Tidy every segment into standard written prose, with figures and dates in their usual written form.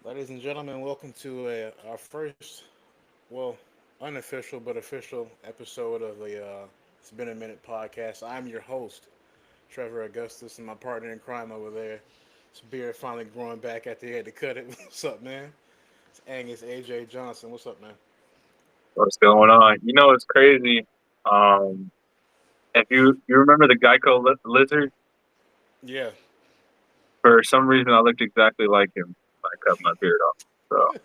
Ladies and gentlemen, welcome to our first, well, unofficial but official episode of the It's Been a Minute podcast. I'm your host, Trevor Augustus, and my partner in crime over there. It's beard finally growing back after he had to cut it. What's up, man? It's Angus AJ Johnson. What's up, man? What's going on? It's crazy. Um, if you remember the Geico lizard, Yeah, for some reason I looked exactly like him when I cut my beard off. So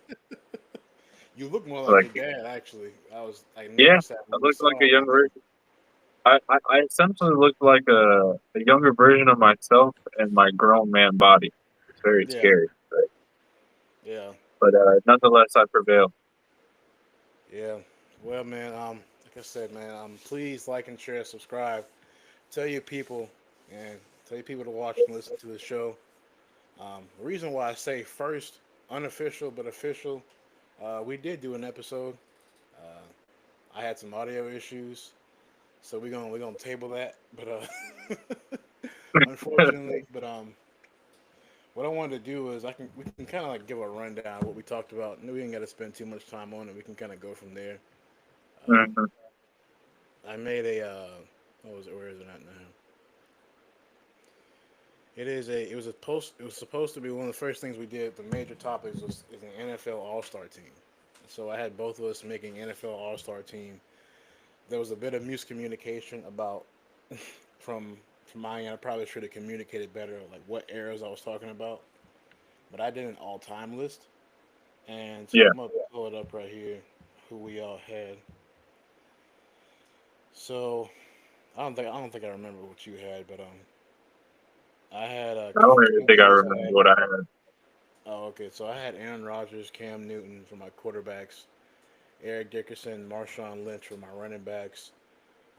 you look more like like, your dad, actually. I yeah, noticed that I when we looked like saw a him on younger version. I essentially looked like a younger version of myself in my grown man body. It's very Yeah, scary, right? yeah, But nonetheless, I prevail. yeah. Well, man, like I said, man, please like and share, subscribe, tell your people, and tell your people to watch and listen to the show. The reason why I say first, unofficial but official, we did do an episode. Uh, I had some audio issues, so we're gonna table that. But unfortunately, but what I wanted to do is we can kind of like give a rundown of what we talked about. We ain't got to spend too much time on it. We can kind of go from there. Um, Mhm. I made a what was it? Where is it at now? It was a post. It was supposed to be one of the first things we did. The major topics was is an NFL All Star team. So I had both of us making NFL All Star team. There was a bit of miscommunication about from from my end. I probably should have communicated better, like what eras I was talking about. But I did an all time list, and Yeah, I'm gonna pull it up right here. Who we all had. So I don't think I remember what you had, but I had I don't even Cam think I Newton. remember what I had. Oh, okay. So I had Aaron Rodgers, Cam Newton for my quarterbacks, Eric Dickerson, Marshawn Lynch for my running backs.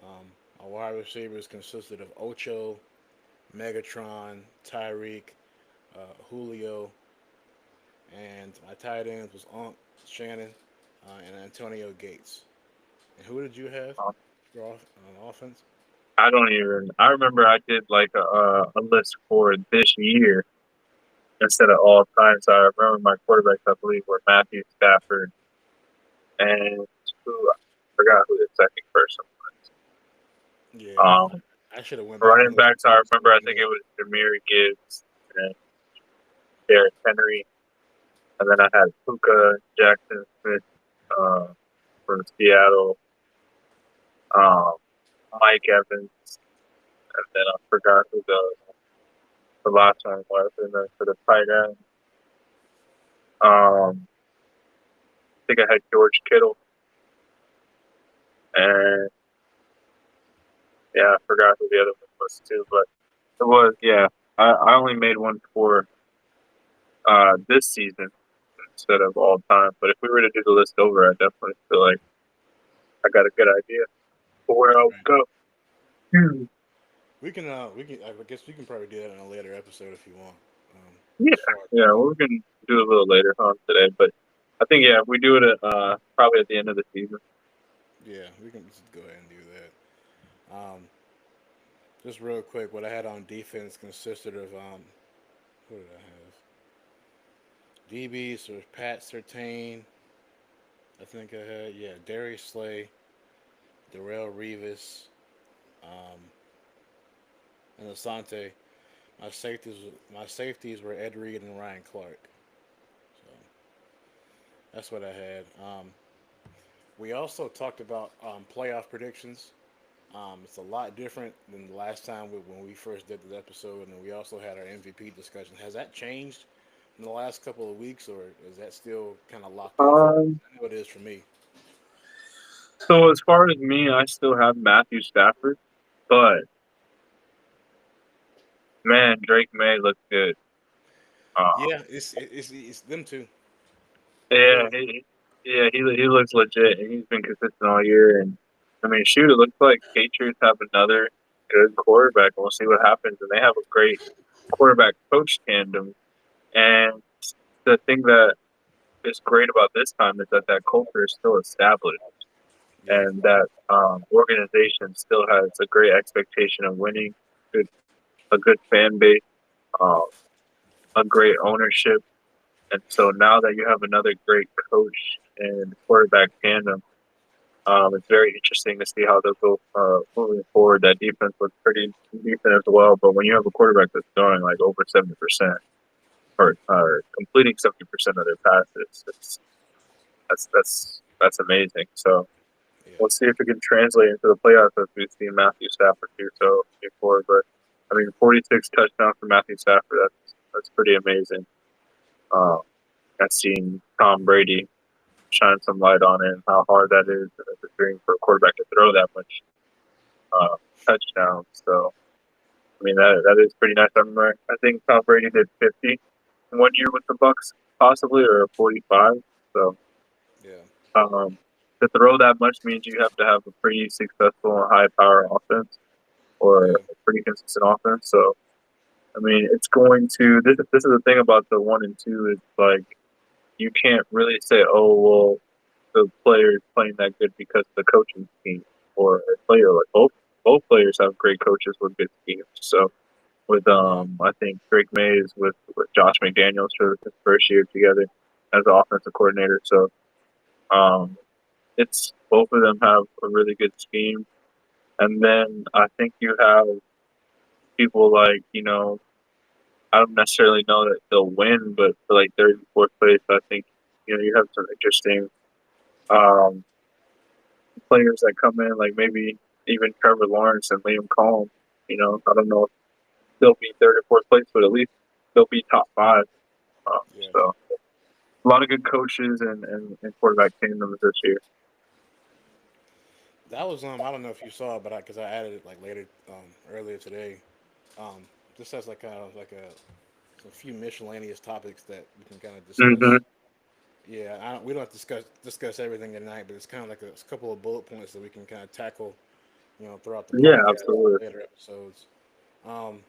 Um, my wide receivers consisted of Ocho, Megatron, Tyreek, Julio, and my tight ends was Unc, Shannon, and Antonio Gates. And who did you have for on offense? I don't even. I remember I did like a list for this year instead of all time. So I remember my quarterbacks, I believe, were Matthew Stafford and who I forgot who the second person Yeah, was. I should have went back and Running looked at backs, I those remember, I think again. it was Jameer Gibbs and Derrick Henry. And then I had Puka, Jackson Smith from Seattle, um, Mike Evans, and then I forgot who the last one was for the tight end. I think I had George Kittle, and yeah, I forgot who the other one was too. But it was, yeah, I only made one for this season instead of all time. But if we were to do the list over, I definitely feel like I got a good idea for where I would Right. go. Hmm. I guess we can probably do that in a later episode if you want. Yeah, As far as yeah, like, we're gonna do it a little later on today, but I think yeah, if we do it at, probably at the end of the season. yeah, we can just go ahead and do that. Just real quick, what I had on defense consisted of who did I have? DBs, so Pat Sertain. I think I had Darius Slay, Darrell Revis, um, and Asante. My safeties were Ed Reed and Ryan Clark. So that's what I had. We also talked about playoff predictions. It's a lot different than the last time when we first did this episode, and we also had our MVP discussion. Has that changed in the last couple of weeks, or is that still kind of locked in for you? Um, I know it is for me. so as far as me, I still have Matthew Stafford, but man, Drake May looks good. Uh, Yeah, it's them two. It yeah, really is. he looks legit, and he's been consistent all year. And I mean, shoot, it looks like Patriots have another good quarterback, and we'll see what happens. And they have a great quarterback coach tandem. And the thing that is great about this time is that culture is still established, Yeah, and that organization still has a great expectation of winning, good, a good fan base, um, a great ownership, And so now that you have another great coach and quarterback tandem, it's very interesting to see how they'll go moving forward. That defense was pretty decent as well, but when you have a quarterback that's throwing like over 70% or completing 70% of their passes, that's amazing. So Yeah, we'll see if it can translate into the playoffs as we've seen Matthew Stafford do so before. But I mean, 46 touchdowns for Matthew Stafford. That's pretty amazing. Uh, I've seen Tom Brady shine some light on it and how hard that is as a dream for a quarterback to throw that much uh, touchdowns. So I mean that is pretty nice. I remember I think Tom Brady did 50 in 1 year with the Bucks, possibly, or 45. So yeah, um, to throw that much means you have to have a pretty successful and high power offense or yeah, a pretty consistent offense. So I mean, it's going to this is the thing about the 1 and 2 is like you can't really say, oh well, the player is playing that good because of the coaching scheme or a player. Like both players have great coaches with good schemes. So with yeah. I think Drake Mays with Josh McDaniels for his first year together as an offensive coordinator. So um, it's both of them have a really good scheme. And then I think you have people like, I don't necessarily know that they'll win, but for like third and fourth place, I think, you have some interesting um, players that come in, like maybe even Trevor Lawrence and Liam Cohen. I don't know if they'll be third or fourth place, but at least they'll be top five. Um, Yeah. so a lot of good coaches and quarterback tandems this year. That was I don't know if you saw it, but because I added it like later earlier today, um, just as like kind of like a few miscellaneous topics that we can kind of Hmm. discuss. Yeah, we don't have to discuss everything tonight, but it's kind of like a couple of bullet points that we can kind of tackle, throughout the Yeah, podcast, absolutely. later episodes. Um,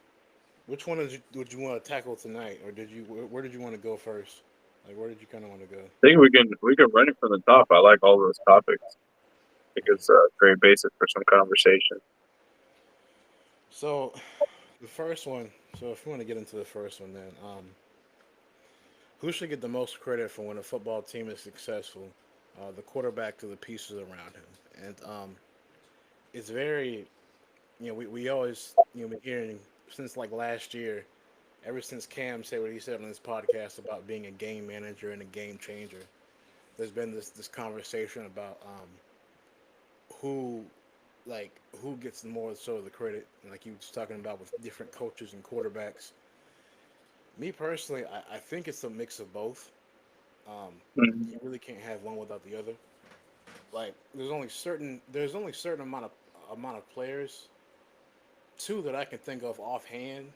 which one would you want to tackle tonight, or did you where did you want to go first? Like where did you kind of want to go? I think we can run it from the top. I like all those topics. I think Okay. it's very basic for some conversation. So the first one. So if you want to get into the first one, then who should get the most credit for when a football team is successful? The quarterback or the pieces around him? And it's very, we always, been hearing since like last year, ever since Cam said what he said on this podcast about being a game manager and a game changer. There's been this conversation about who like who gets more so of the credit, like you was talking about with different coaches and quarterbacks. Me personally, I think it's a mix of both. Um, Hmm. you really can't have one without the other. Like there's only certain amount of players, two that I can think of offhand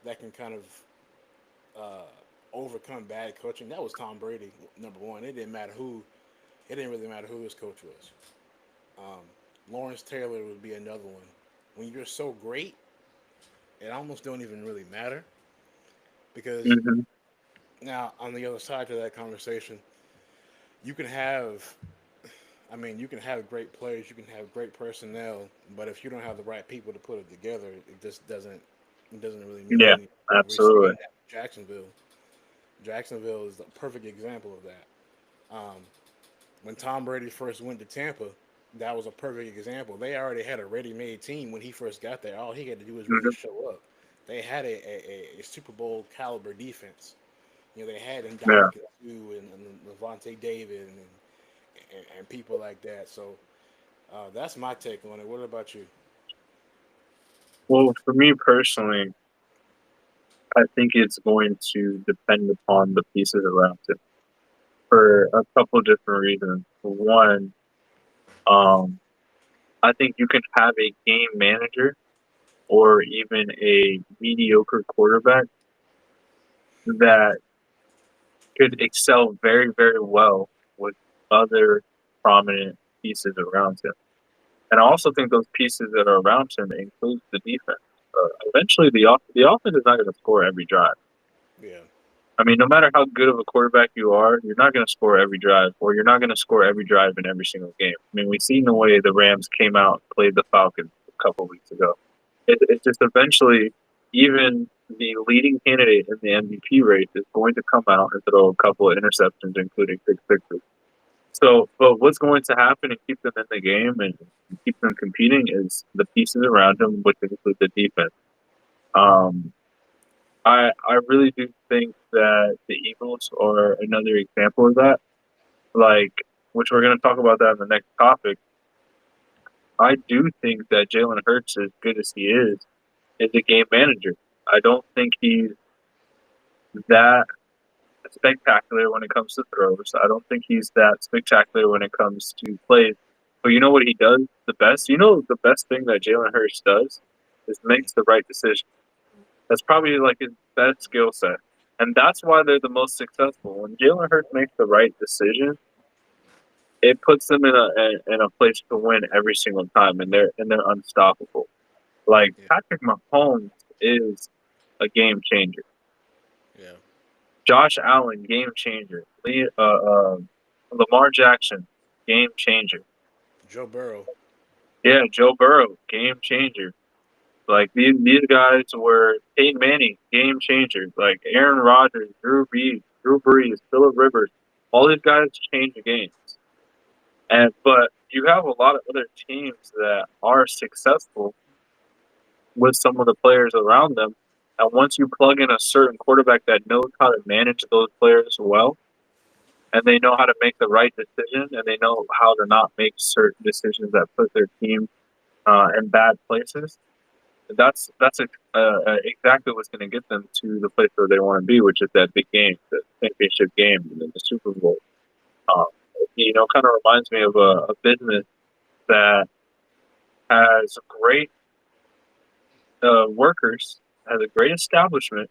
that can kind of uh, overcome bad coaching. That was Tom Brady, number one. It didn't really matter who his coach was. Um, Lawrence Taylor would be another one. When you're so great, it almost don't even really matter because Hmm. now on the other side to that conversation, you can have you can have great players, you can have great personnel, but if you don't have the right people to put it together, it doesn't really mean Yeah, anything. We've absolutely. seen that with Jacksonville. Jacksonville is the perfect example of that. When Tom Brady first went to Tampa, that was a perfect example. They already had a ready-made team when he first got there. All he had to do was really Hmm. show up. They had a Super Bowl caliber defense. They had Yeah. Ndamukong and Levante David and people like that. So that's my take on it. What about you? Well, for me personally, I think it's going to depend upon the pieces around it for a couple different reasons. One, um, I think you can have a game manager or even a mediocre quarterback that could excel very, very well with other prominent pieces around him. And I also think those pieces that are around him includes the defense. Eventually, the offense is not going to score every drive. Yeah, I mean, no matter how good of a quarterback you are, you're not going to score every drive, or you're not going to score every drive in every single game. I mean, we've seen the way the Rams came out and played the Falcons a couple of weeks ago. It just eventually, even the leading candidate in the MVP race is going to come out and throw a couple of interceptions, including big sixes. So, but what's going to happen and keep them in the game and keep them competing is the pieces around them, which include the defense. Um, I really do think that the Eagles are another example of that. Like, which we're going to talk about that in the next topic. I do think that Jalen Hurts, as good as he is a game manager. I don't think he's that spectacular when it comes to throws. I don't think he's that spectacular when it comes to plays. But you know what he does the best? You know the best thing that Jalen Hurts does is makes the right decision. That's probably like his best skill set. And that's why they're the most successful. When Jalen Hurts makes the right decision, it puts them in a place to win every single time, and they're unstoppable. Like Yeah. Patrick Mahomes is a game changer. Yeah. Josh Allen, game changer. Lamar Jackson, game changer. Joe Burrow. Yeah, Joe Burrow, game changer. Like these guys were Peyton Manning, game changer. Like Aaron Rodgers, Drew Brees, Phillip Rivers, all these guys change the games. But you have a lot of other teams that are successful with some of the players around them. And once you plug in a certain quarterback that knows how to manage those players well, and they know how to make the right decision, and they know how to not make certain decisions that put their team in bad places, that's exactly what's going to get them to the place where they want to be, which is that big game, the championship game, and then the Super Bowl. Kind of reminds me of a business that has great workers, has a great establishment,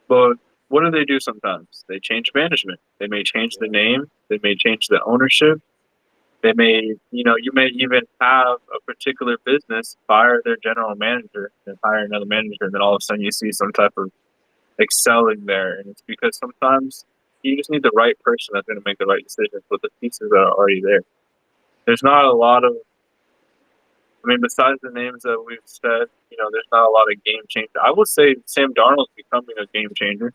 but what do they do sometimes? They change management. They may change the name. They may change the ownership. They may, you may even have a particular business fire their general manager and hire another manager, and then all of a sudden you see some type of excelling there. And it's because sometimes you just need the right person that's going to make the right decisions with the pieces that are already there. There's not a lot of, besides the names that we've said, there's not a lot of game changer. I would say Sam Darnold's becoming a game changer.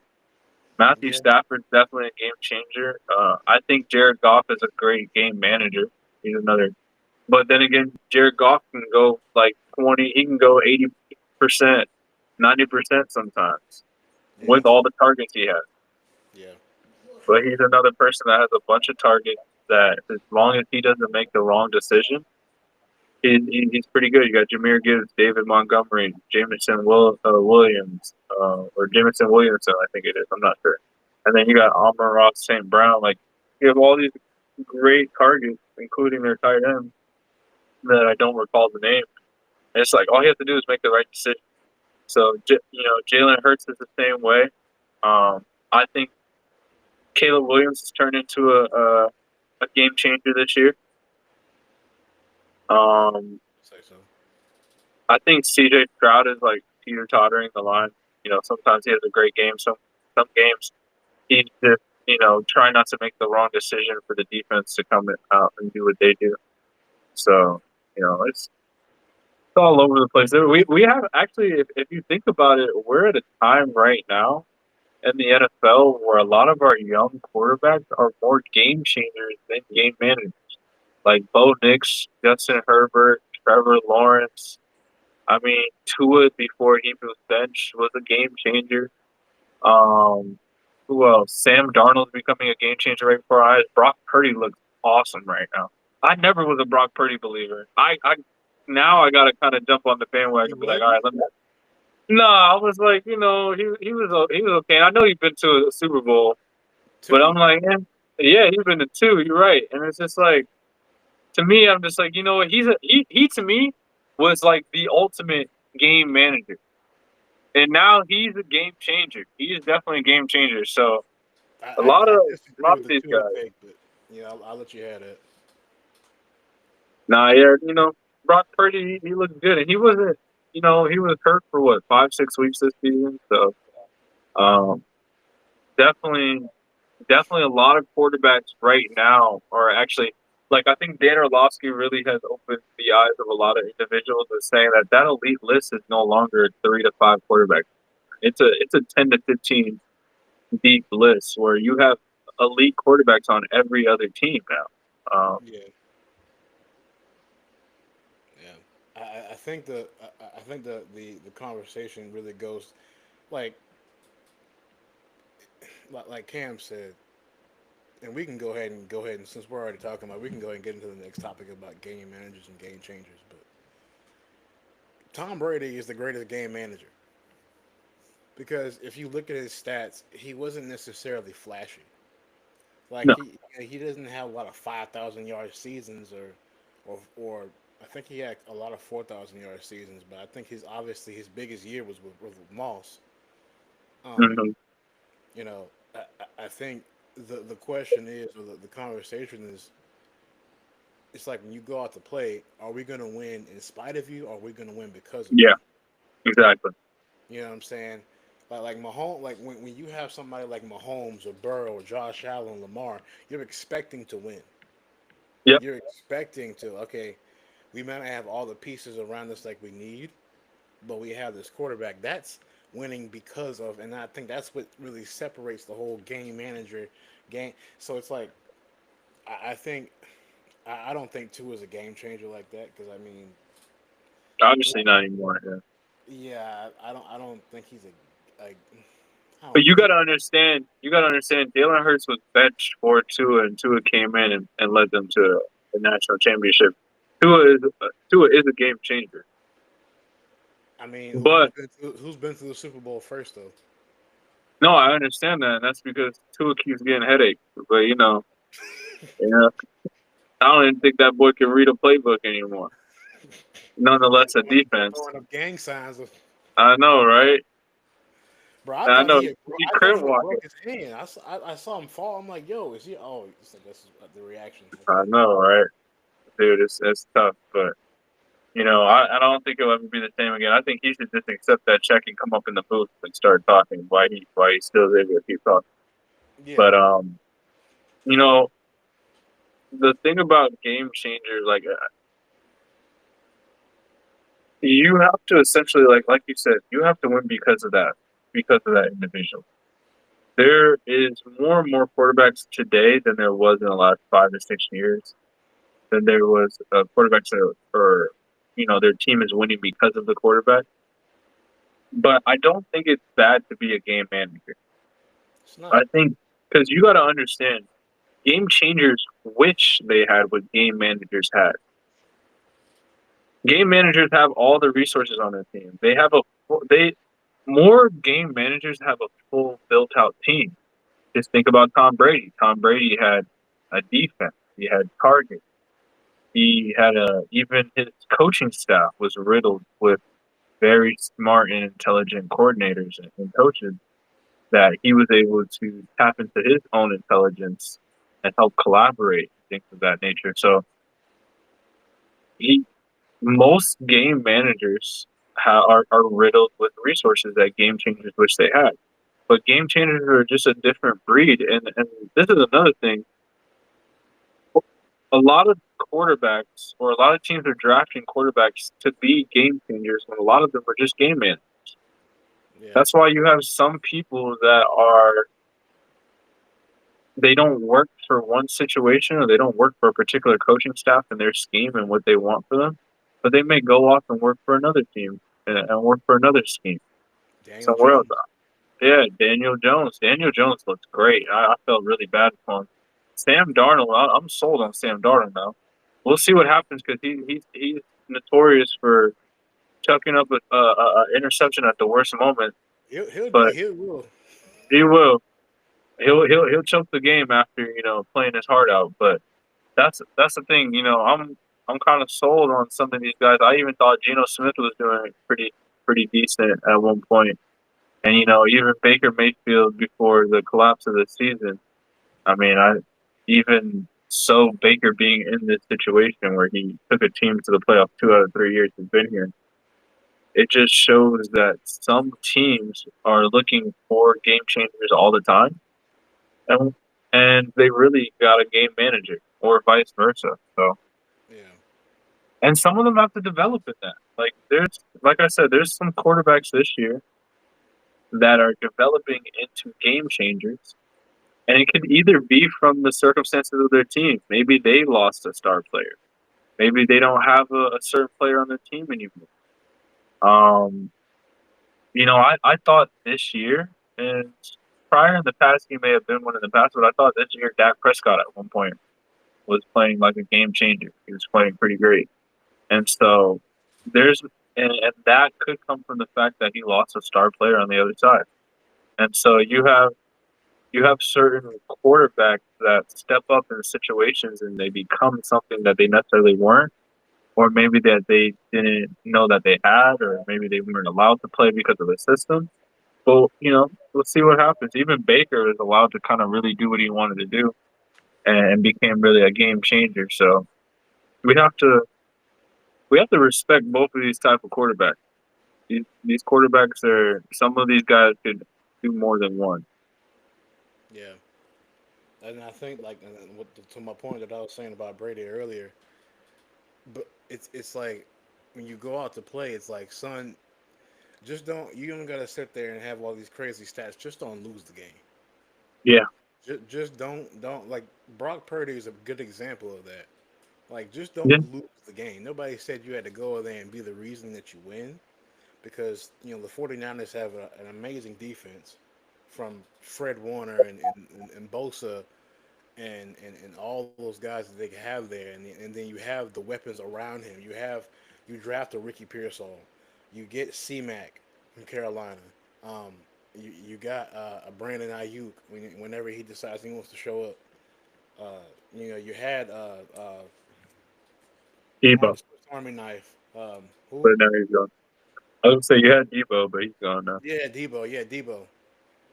Matthew Stafford's definitely a game changer. I think Jared Goff is a great game manager. He's another. But then again, Jared Goff can go like 20. He can go 80%, 90% sometimes with all the targets he has. Yeah. But he's another person that has a bunch of targets that, as long as he doesn't make the wrong decision, he's pretty good. You got Jahmyr Gibbs, David Montgomery, Jameson Williams, or Jameson Williamson, I think it is. I'm not sure. And then you got Amon-Ra St. Brown. Like, you have all these great targets, including their tight end, that I don't recall the name. And it's like all you have to do is make the right decision. So, Jalen Hurts is the same way. I think Caleb Williams has turned into a game changer this year. I think CJ Stroud is like teeter-tottering the line. Sometimes he has a great game. Some games he just, try not to make the wrong decision for the defense to come out and do what they do. So, it's all over the place. We have actually, if you think about it, we're at a time right now in the NFL where a lot of our young quarterbacks are more game changers than game managers. Like Bo Nix, Justin Herbert, Trevor Lawrence. Tua, before he was benched, was a game changer. Who else? Sam Darnold's becoming a game changer right before our eyes. Brock Purdy looks awesome right now. I never was a Brock Purdy believer. Now I gotta kind of jump on the bandwagon and be like, all right, let me. No, I was like, he was okay. I know he's been to a Super Bowl, but I'm like, yeah, he's been to two. You're right, and it's just like, to me, I'm just like, what? He to me was like the ultimate game manager, and now he's a game changer. He is definitely a game changer. So a lot of these guys. Take, but I'll let you have it. Nah, yeah, Brock Purdy, he looked good, and he wasn't. He was hurt for what 5-6 weeks this season. So, definitely a lot of quarterbacks right now are actually. like I think Dan Orlovsky really has opened the eyes of a lot of individuals in saying that that elite list is no longer a 3 to 5 quarterbacks. It's a 10 to 15 deep list where you have elite quarterbacks on every other team now. Yeah, yeah. I think I think the conversation really goes like like Cam said, and we can go ahead and since we're already talking about, we can go ahead and get into the next topic about game managers and game changers. But Tom Brady is the greatest game manager because if you look at his stats, he wasn't necessarily flashy. Like No, he doesn't have a lot of 5,000 yard seasons or I think he had a lot of 4,000 yard seasons. But I think his biggest year was with Moss. Um, mhm. you know, I think the question is, or the conversation is, it's like when you go out to play, are we going to win in spite of you, or are we going to win because of you? Yeah, exactly. You know what I'm saying? Like Mahomes, like when you have somebody like Mahomes or Burrow or Josh Allen, Lamar, you're expecting to win. Yep. You're expecting to, okay, we might not have all the pieces around us like we need, but we have this quarterback that's winning because of, and I think that's what really separates the whole game manager game. So it's like I think I don't think Tua is a game changer like that because I mean, Obviously not anymore. Yeah. yeah, I don't think he's a I But don't know. you gotta understand, Jalen Hurts was benched for Tua, and Tua came in and led them to the national championship. Tua is a game changer. I mean, But who's been to the Super Bowl first though? no, I understand that, and that's because Tua keeps getting headaches. But you know, I don't even think that boy can read a playbook anymore. Yeah, Nonetheless, a defense. throwing up gang signs of, I know, right? bro. I I thought know. He I thought crib he had walking. broke his hand. I saw him fall. I'm like, yo, is he? Oh, it's like this is the reaction. I Okay, know, right? Dude, it's tough, but I don't think he'll ever be the same again. I think he should just accept that check and come up in the booth and start talking why he still is able to keep talking. yeah, But you know, the thing about game changer, like you have to essentially like you said, you have to win because of that individual. There is more and more quarterbacks today than there was in the last 5 to 6 years. Than there was quarterbacks that are, their team is winning because of the quarterback. But I don't think it's bad to be a game manager. it's I not. think because you got to understand, game changers wish they had what game managers had. Game managers have all the resources on their team. They more game managers have a full built out team. Just think about Tom Brady. Tom Brady had a defense. He had targets. He had even his coaching staff was riddled with very smart and intelligent coordinators and coaches that he was able to tap into his own intelligence and help collaborate things of that nature. So he most game managers are riddled with resources that game changers wish they had. But game changers are just a different breed. And this is another thing. A lot of quarterbacks or a lot of teams are drafting quarterbacks to be game changers when a lot of them are just game managers. Yeah, That's why you have some people that they don't work for one situation or they don't work for a particular coaching staff and their scheme and what they want for them, but they may go off and work for another team and work for another scheme Daniel somewhere else. Jones. Yeah, Daniel Jones. Daniel Jones looks great. I felt really bad for him. Sam Darnold. I'm sold on Sam Darnold now. We'll see what happens because he's notorious for chucking up a interception at the worst moment, but He will. he will. He'll choke the game after playing his heart out. But that's the thing. I'm kind of sold on some of these guys. I even thought Geno Smith was doing pretty decent at one point. And even Baker Mayfield before the collapse of the season. I mean, I even so Baker being in this situation where he took a team to the playoff 2 out of 3 years he's been here. It just shows that some teams are looking for game changers all the time, and and they really got a game manager. or vice versa. So, Yeah. and some of them have to develop in that. Like I said, there's some quarterbacks this year that are developing into game changers. And it could either be from the circumstances of their team. Maybe they lost a star player. Maybe they don't have a certain player on their team anymore. Um, I thought this year, and prior in the past, he may have been one in the past, but I thought this year Dak Prescott at one point was playing like a game changer. He was playing pretty great. And so there's, and that could come from the fact that he lost a star player on the other side. And so you have certain quarterbacks that step up in situations and they become something that they necessarily weren't, or maybe that they didn't know that they had, or maybe they weren't allowed to play because of the system. But we'll see what happens. Even Baker was allowed to kind of really do what he wanted to do and became really a game changer. So we have to we have to respect both of these type of quarterbacks. These quarterbacks are some of these guys could do more than one. Yeah. And I think like to my point that I was saying about Brady earlier, but it's like when you go out to play, it's like, son, just don't you don't gotta sit there and have all these crazy stats. Just don't lose the game. Yeah, Just don't like Brock Purdy is a good example of that. Like, just yeah, don't lose the game. Nobody said you had to go there and be the reason that you win, because the 49ers have an amazing defense from Fred Warner and Bosa and all those guys that they have there, and then you have the weapons around him. You draft a Ricky Pearsall, you get C-Mac from Carolina. Um, you got a Brandon Ayuk whenever he decides he wants to show up. You had Debo, the Swiss Army knife. but Who? now he's gone. I would say you had Debo, but he's gone now. Yeah, Debo. Yeah, Debo.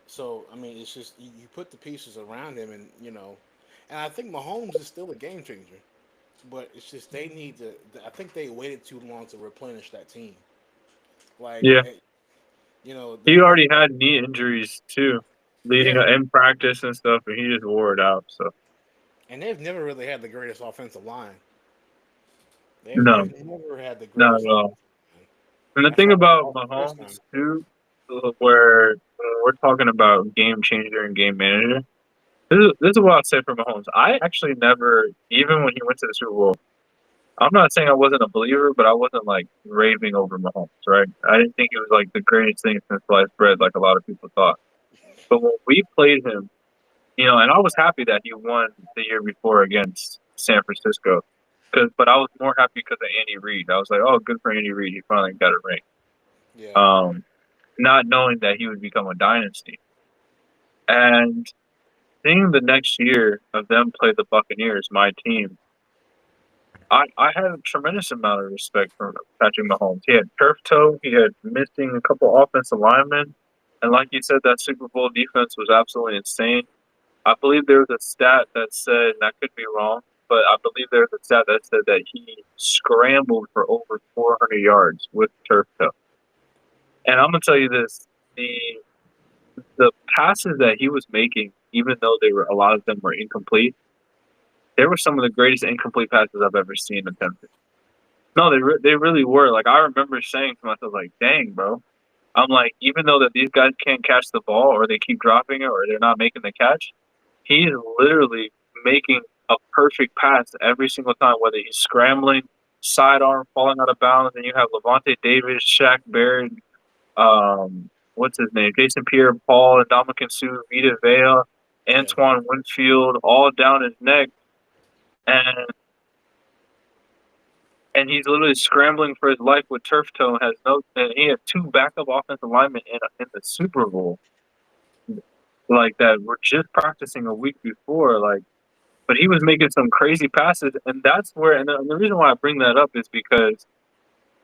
So I mean, it's just you put the pieces around him, and I think Mahomes is still a game changer. But it's just they need to. I think they waited too long to replenish that team. Like, Yeah, he the already had knee injuries too, leading yeah, in practice and stuff, and he just wore it out. So and they've never really had the greatest offensive line. no, They've never had the not greatest at all. offensive line. And the I thing saw about Mahomes the first time. Mahomes too, where we're talking about game changer and game manager. This is what I'll say for Mahomes. I actually never, even when he went to the Super Bowl, I'm not saying I wasn't a believer, but I wasn't like raving over Mahomes, right? I didn't think it was like the greatest thing since sliced bread, like a lot of people thought. But when we played him, and I was happy that he won the year before against San Francisco, but I was more happy because of Andy Reid. I was like, oh, good for Andy Reid, he finally got a ring. Yeah, Um, Not knowing that he would become a dynasty, and seeing the next year of them play the Buccaneers, my team, I had a tremendous amount of respect for Patrick Mahomes. He had turf toe. He had missing a couple offensive linemen. And like you said, that Super Bowl defense was absolutely insane. I believe there was a stat that said, and I could be wrong, but I believe there was a stat that said that he scrambled for over 400 yards with turf toe. And I'm going to tell you this, the the passes that he was making, even though a lot of them were incomplete, they were some of the greatest incomplete passes I've ever seen attempted. No, they really were. Like I remember saying to myself, like, "Dang, bro." I'm like, even though that these guys can't catch the ball, or they keep dropping it, or they're not making the catch, he's literally making a perfect pass every single time. Whether he's scrambling, sidearm, falling out of bounds, and you have Levante Davis, Shaq Barrett, what's his name, Jason Pierre-Paul, Ndamukong Suh, Vita Vea, yeah, Antoine Winfield, all down his neck, and he's literally scrambling for his life with turf toe. And he had two backup offensive linemen in the Super Bowl, like that were just practicing a week before, like. But he was making some crazy passes, and that's where. And the reason why I bring that up is because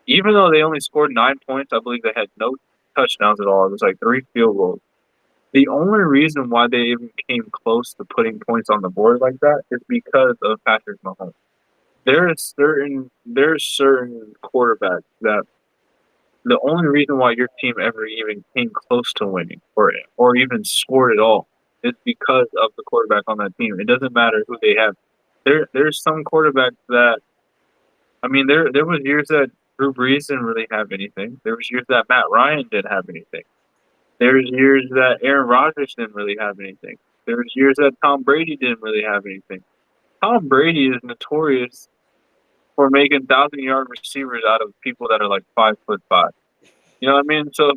even though they only scored 9 points, I believe they had no touchdowns at all. It was like 3 field goals. The only reason why they even came close to putting points on the board like that is because of Patrick Mahomes. yeah, There's certain quarterbacks that the only reason why your team ever even came close to winning or even scored at all is because of the quarterback on that team. It doesn't matter who they have. there's some quarterbacks that I mean there was years that Drew Brees didn't really have anything. There was years that Matt Ryan didn't have anything. There was years that Aaron Rodgers didn't really have anything. There was years that Tom Brady didn't really have anything. Tom Brady is notorious for making 1,000-yard receivers out of people that are like 5'5". You know what I mean? So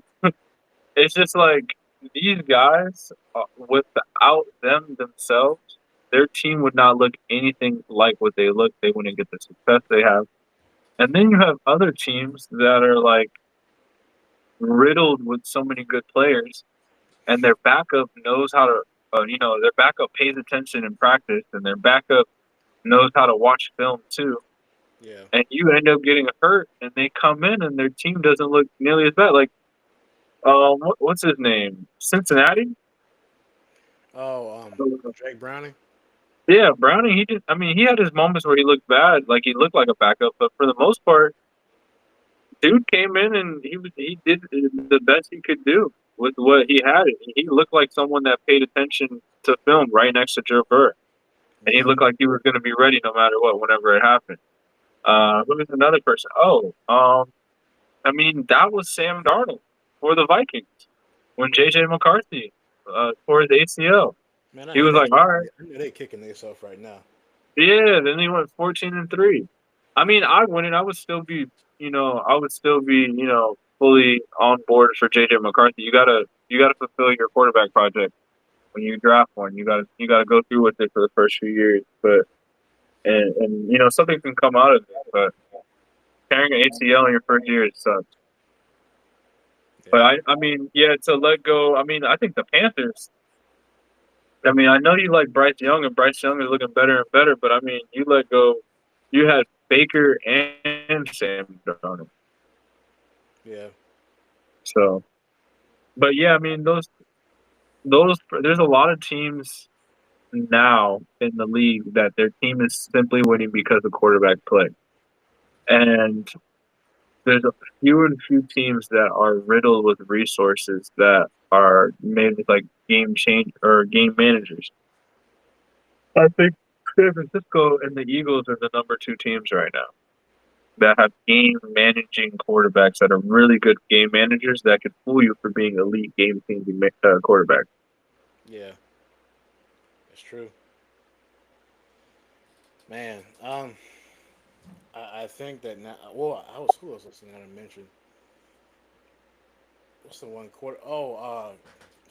it's just like these guys, without them themselves, their team would not look anything like what they look. They wouldn't get the success they have. And then you have other teams that are like riddled with so many good players, and their backup knows how to, their backup pays attention in practice, and their backup knows how to watch film too. Yeah. And you end up getting hurt, and they come in, and their team doesn't look nearly as bad. Like, what's his name? Cincinnati. Oh, Drake Browning. Yeah, Browning. He did. I mean, he had his moments where he looked bad, like he looked like a backup. But for the most part, dude came in and he did the best he could do with what he had. He looked like someone that paid attention to film right next to Joe Burrow, and he Yeah. looked like he was going to be ready no matter what, whenever it happened. Who was another person? I mean, that was Sam Darnold for the Vikings when JJ McCarthy tore his ACL. Man, I He know was they like, all right, I know they kicking themselves right now. yeah. Then he went 14-3. I mean, I wouldn't. I would still be, fully on board for JJ McCarthy. You gotta fulfill your quarterback project when you draft one. You gotta go through with it for the first few years, but and something can come out of it. But tearing an ACL in your first year, it sucks. But Yeah. I mean, yeah, to let go. I mean, I think the Panthers. I mean, I know you like Bryce Young, and Bryce Young is looking better and better. But I mean, you let go. You had Baker and Sam Darnold. Yeah. So, but yeah, I mean, those there's a lot of teams now in the league that their team is simply winning because of quarterback play, and there's a few teams that are riddled with resources that are made with like game change or game managers. I think San Francisco and the Eagles are the number two teams right now that have game managing quarterbacks that are really good game managers that can fool you for being elite game changing quarterbacks. Yeah. It's true. Man. I think that now. Well, I was who else was going to mention? What's the one quarter? Oh,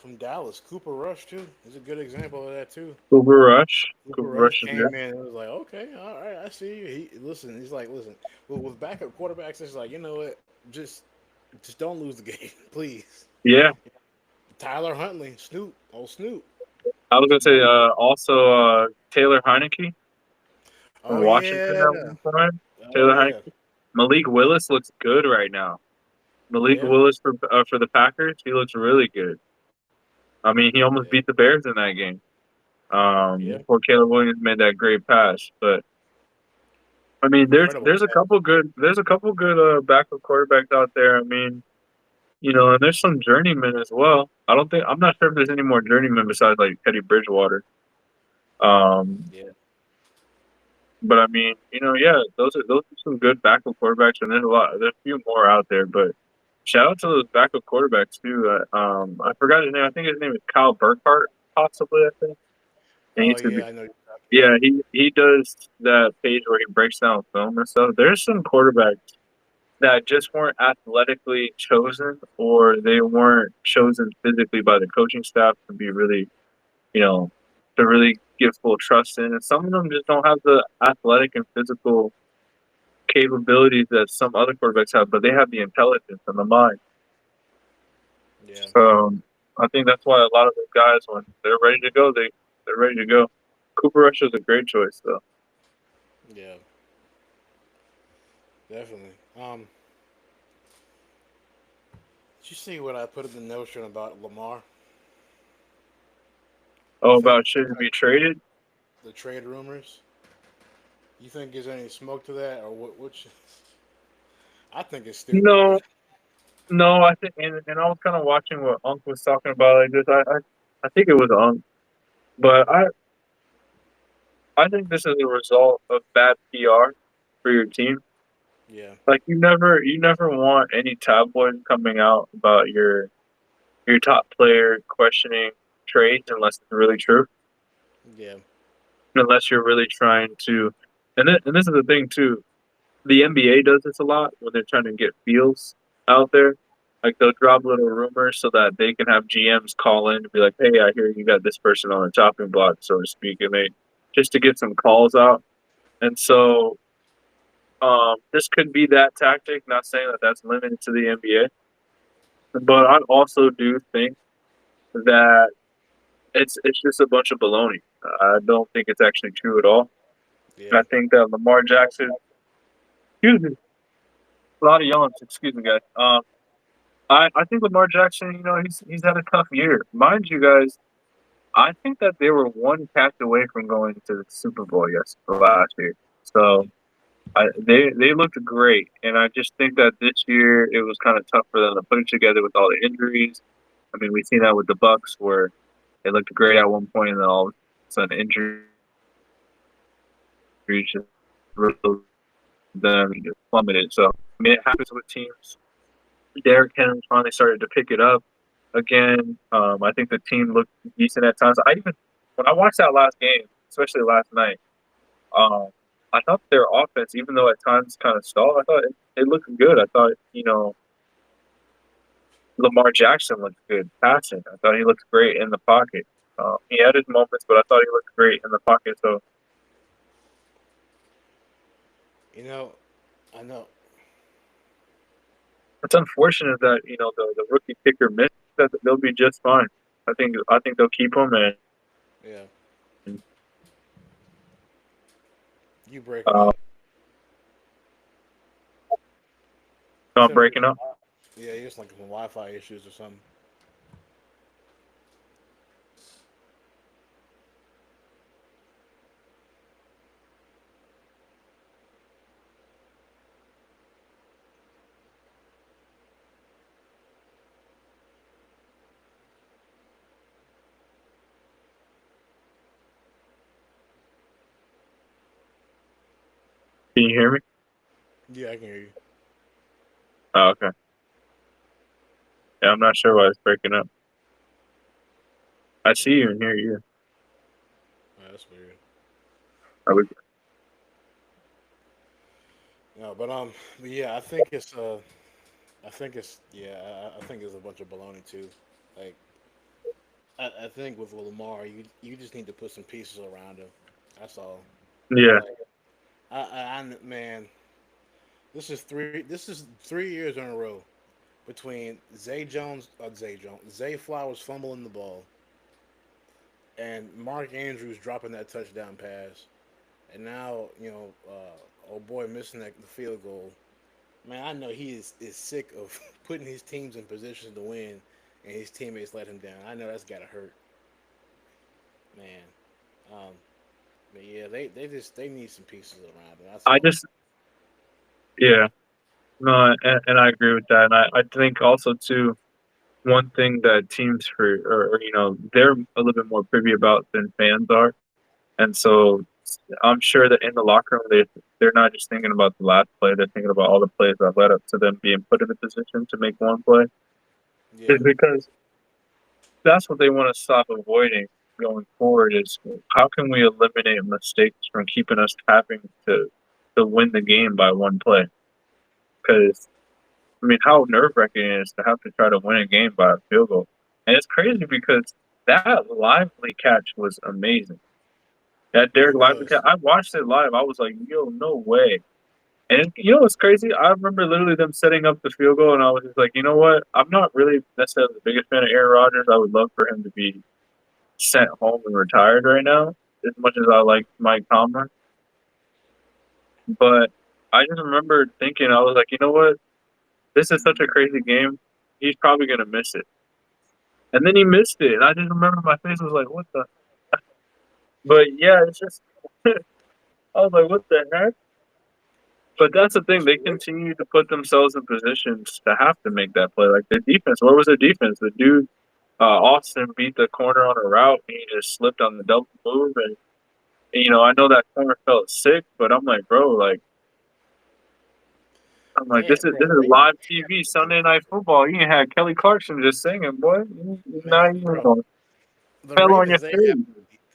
from Dallas, Cooper Rush too. Is a good example of that too. Cooper Rush. Cooper Cooper Rush Rush is there. came in and was like, okay, all right, I see you. He's like, listen, well, with backup quarterbacks, it's like, you know what, just don't lose the game, please. Yeah, Tyler Huntley, Snoop, I was gonna say don't. also Taylor Heineke from Oh Washington yeah, at one point. oh Taylor yeah, Heineke. Malik Willis looks good right now. Malik yeah, Willis for the Packers, he looks really good. I mean, he almost yeah, beat the Bears in that game. yeah. Before Caleb Williams made that great pass, but I mean, Incredible pass. there's a couple good backup quarterbacks out there. I mean, and there's some journeymen as well. I'm not sure if there's any more journeymen besides like Teddy Bridgewater. Um, Yeah, but I mean, yeah, those are some good backup quarterbacks, and there's a few more out there. But shout out to those backup quarterbacks too. I forgot his name. I think his name is Kyle Burkhardt, possibly. I think. And oh he's yeah, I know you're talking yeah, about. he does that page where he breaks down film and stuff. There's some quarterbacks that just weren't athletically chosen, or they weren't chosen physically by the coaching staff to be really, you know, to really give full trust in. And some of them just don't have the athletic and physical capabilities that some other quarterbacks have, but they have the intelligence and the mind. Yeah, So I think that's why a lot of those guys, when they're ready to go, they're ready to go. Cooper Rush is a great choice, though. yeah, definitely. Did you see what I put in the notion about Lamar? You Oh, think about should he be traded? the trade rumors? You think there's any smoke to that, or what? I think it's stupid. No, no. I think, and I was kind of watching what Unc was talking about like this. I think it was Unc, but I think this is a result of bad PR for your team. Yeah, Like you never want any tabloids coming out about your top player questioning trades unless it's really true. yeah, Unless you're really trying to, and this is the thing too. The NBA does this a lot when they're trying to get feels out there. Like they'll drop little rumors so that they can have GMs call in and be like, "Hey, I hear you got this person on the chopping block, so to speak," and they just to get some calls out. And so this could be that tactic. Not saying that that's limited to the NBA, but I also do think that it's just a bunch of baloney. I don't think it's actually true at all. And yeah. I think that Lamar Jackson, excuse me, a lot of yelling. Excuse me, guys. I think Lamar Jackson, he's had a tough year. Mind you, guys, I think that they were one catch away from going to the Super Bowl last year. So they looked great, and I just think that this year it was kind of tough for them to put it together with all the injuries. I mean, we've seen that with the Bucks where they looked great at one point, and then all of a sudden injuries just riddled them and just plummeted. So I mean, it happens with teams. Derrick Henry finally started to pick it up again. I think the team looked decent at times. When I watched that last game, especially last night, um, I thought their offense, even though at times kind of stalled, I thought it looked good. I thought Lamar Jackson looked good passing. I thought he looked great in the pocket. He had his moments, but I thought he looked great in the pocket. So You know, I know. it's unfortunate that the rookie kicker missed. That they'll be just fine. I think they'll keep him and. Yeah, you breaking Uh, up. I'm Sound like breaking up. yeah, it's like some Wi-Fi issues or something. Can you hear me? Yeah, I can hear you. Oh, okay. Yeah, I'm not sure why it's breaking up. I see you and hear you. Oh, that's weird. Are we, No, but yeah, I think it's yeah, I think it's a bunch of baloney too. Like, I think with Lamar, you just need to put some pieces around him. That's all. yeah, Like, man, this is 3 years in a row between Zay Flowers fumbling the ball and Mark Andrews dropping that touchdown pass, and now oh boy missing the field goal. Man, I know is sick of putting his teams in positions to win, and his teammates let him down. I know that's gotta hurt, man. Um, but yeah, they need some pieces around him. That's I all. just yeah no, and I agree with that. And I think also too one thing that teams or they're a little bit more privy about than fans are, and so I'm sure that in the locker room they're not just thinking about the last play; they're thinking about all the plays that led up to them being put in a position to make one play. Yeah, Is because that's what they want to stop avoiding going forward is how can we eliminate mistakes from keeping us having to win the game by one play? Because I mean, how nerve wracking it is to have to try to win a game by a field goal, and it's crazy because that lively catch was amazing. That it Derek Lively catch, was. I watched it live. I was like, yo, no way. And you know what's crazy? I remember literally them setting up the field goal, and I was just like, you know what? I'm not really necessarily the biggest fan of Aaron Rodgers. I would love for him to be sent home and retired right now, as much as I like Mike Tomlin. But I just remember thinking, I was like, you know what? This is such a crazy game. He's probably gonna miss it, and then he missed it, and I just remember my face was like, what the? But yeah, it's just I was like, what the heck? But that's the thing; they continue to put themselves in positions to have to make that play. Like the defense, where was the defense? The dude Austin beat the corner on a route, and he just slipped on the double move, and I know that corner felt sick, but I'm like, bro, like, I'm like, Yeah, this bro. is They live have TV no Sunday Night defense, Football. You ain't had Kelly Clarkson just singing, boy. You man. not even Bro, gonna the fell on your Ravens face.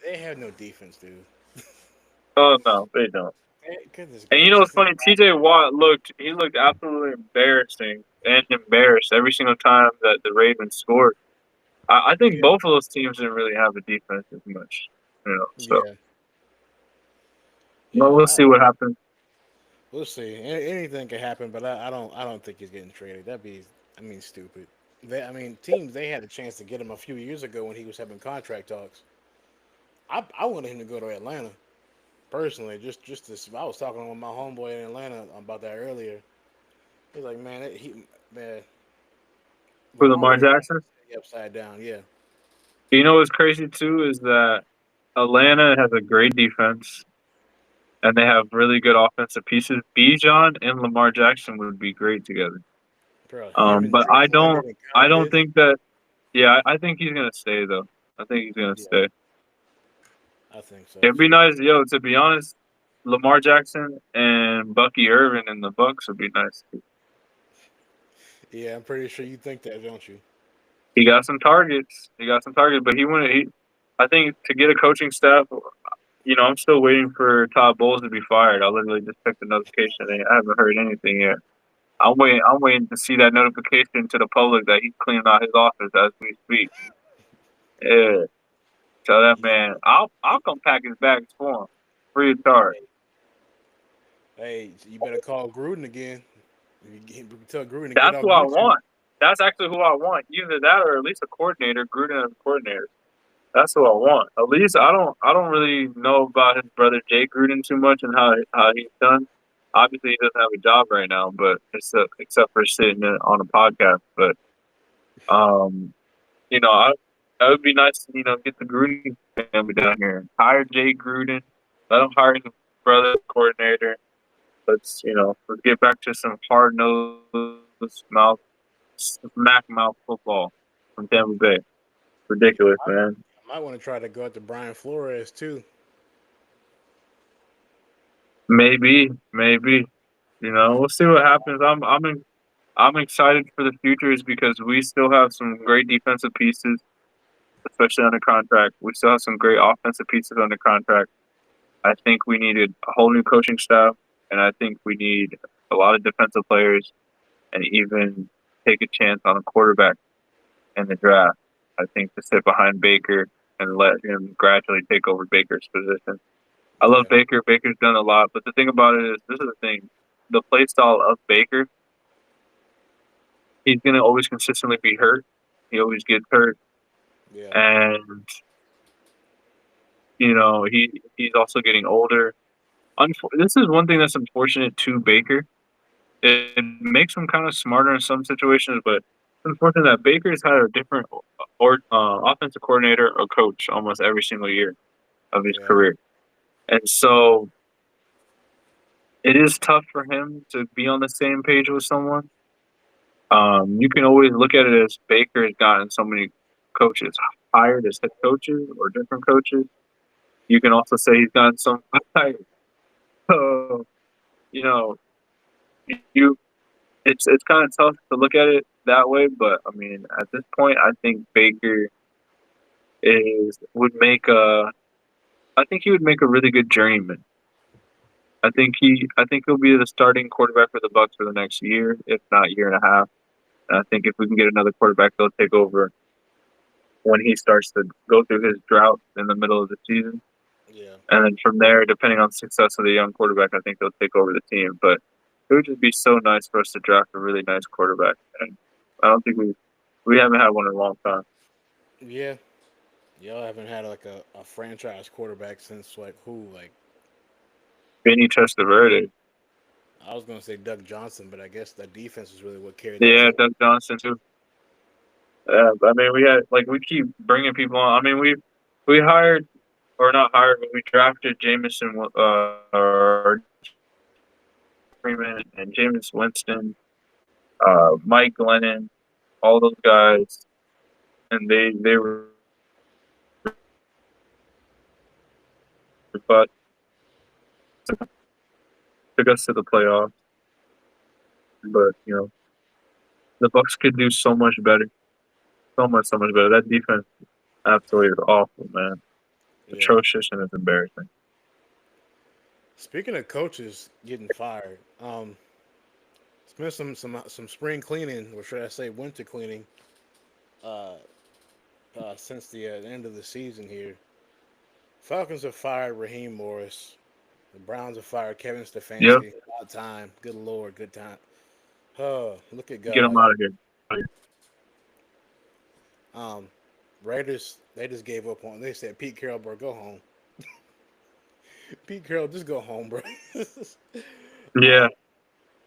they have no defense, dude. Oh no, they don't. Goodness And you know gracious, what's funny? T.J. Watt looked absolutely embarrassing and embarrassed every single time that the Ravens scored. I think yeah, both of those teams didn't really have a defense as much, So, yeah, well, yeah. we'll see what happens. We'll see. Anything can happen, but I don't think he's getting traded. That'd be, I mean, stupid. I mean, teams they had a chance to get him a few years ago when he was having contract talks. I wanted him to go to Atlanta personally. Just to, I was talking with my homeboy in Atlanta about that earlier. He's like, man, man, For Lamar Lamar would have Jackson, been upside down. Yeah, you know what's crazy too is that Atlanta has a great defense and they have really good offensive pieces. Bijan and Lamar Jackson would be great together. bro, him and But I Drake don't London and Kyle I don't Pitts. think that. Yeah, I think he's gonna stay though. I think he's gonna Yeah, stay. I think so It'd be too. nice, yo. To be honest, Lamar Jackson and Bucky Irvin in the Bucks would be nice. Yeah, I'm pretty sure you think that, don't you? He got some targets. He got some targets, but he wanted. I think to get a coaching staff, I'm still waiting for Todd Bowles to be fired. I literally just checked the notification. And I haven't heard anything yet. I'm waiting. I'm waiting to see that notification to the public that he's cleaning out his office as we speak. Yeah, tell that Yeah. man. I'll come pack his bags for him, free of charge. Hey, hey, you better call Gruden again. You tell Gruden to get That's off who I YouTube. want. That's actually who I want. Either that or at least a coordinator, Gruden as a coordinator. That's who I want. At least I don't really know about his brother Jay Gruden too much and how he's done. Obviously, he doesn't have a job right now, but except for sitting on a podcast. But um, it would be nice to get the Gruden family down here. Hire Jay Gruden. Let him hire his brother coordinator. Let's get back to some hard nosed mouth smack mouth football from Tampa Bay. Yeah, Ridiculous, man. I might want to try to go after Brian Flores too. Maybe. We'll see what happens. I'm excited for the future is because we still have some great defensive pieces, especially under contract. We still have some great offensive pieces under contract. I think we needed a whole new coaching staff, and I think we need a lot of defensive players, and even take a chance on a quarterback in the draft. I think to sit behind Baker and let him gradually take over Baker's position. I love Yeah, Baker. Baker's done a lot, but the thing about it is, this is the thing: the play style of Baker, he's gonna always consistently be hurt. He always gets hurt, yeah, and he's also getting older. This is one thing that's unfortunate to Baker. It makes him kind of smarter in some situations, but it's unfortunate that Baker's had a different offensive coordinator or coach almost every single year of his yeah, career, and so it is tough for him to be on the same page with someone. You can always look at it as Baker has gotten so many coaches hired as head coaches or different coaches. You can also say he's gotten some fired. So, you know, you it's kind of tough to look at it that way. But I mean, at this point, I think Baker is would make a. I think he would make a really good journeyman. I think he'll be the starting quarterback for the Bucks for the next year, if not year and a half. And I think if we can get another quarterback, they'll take over when he starts to go through his drought in the middle of the season. yeah, And then from there, depending on the success of the young quarterback, I think they'll take over the team. But it would just be so nice for us to draft a really nice quarterback. And I don't think we haven't had one in a long time. yeah. Y'all haven't had like a franchise quarterback since like who? Like Vinny Testaverde. I was gonna say Doug Johnson, but I guess the defense is really what carried that Yeah, team. Doug Johnson too. I mean, we keep bringing people on. I mean, we hired or not hired, but we drafted Jameson or Freeman and Jameis Winston, Mike Glennon, all those guys, and they were but took us to the playoffs. But the Bucks could do so much better, so much better. That defense absolutely is awful, man. Yeah. Atrocious and it's embarrassing. Speaking of coaches getting fired, it's been some spring cleaning, or should I say winter cleaning, uh, since the end of the season here. Falcons have fired Raheem Morris. The Browns have fired Kevin Yep, Stefanski. About time. Good lord, good time. Oh, look at get them God. out of here. Um, Raiders, they just gave up on. They said, Pete Carroll, bro, go home. Pete Carroll, just go home, bro. uh, Yeah,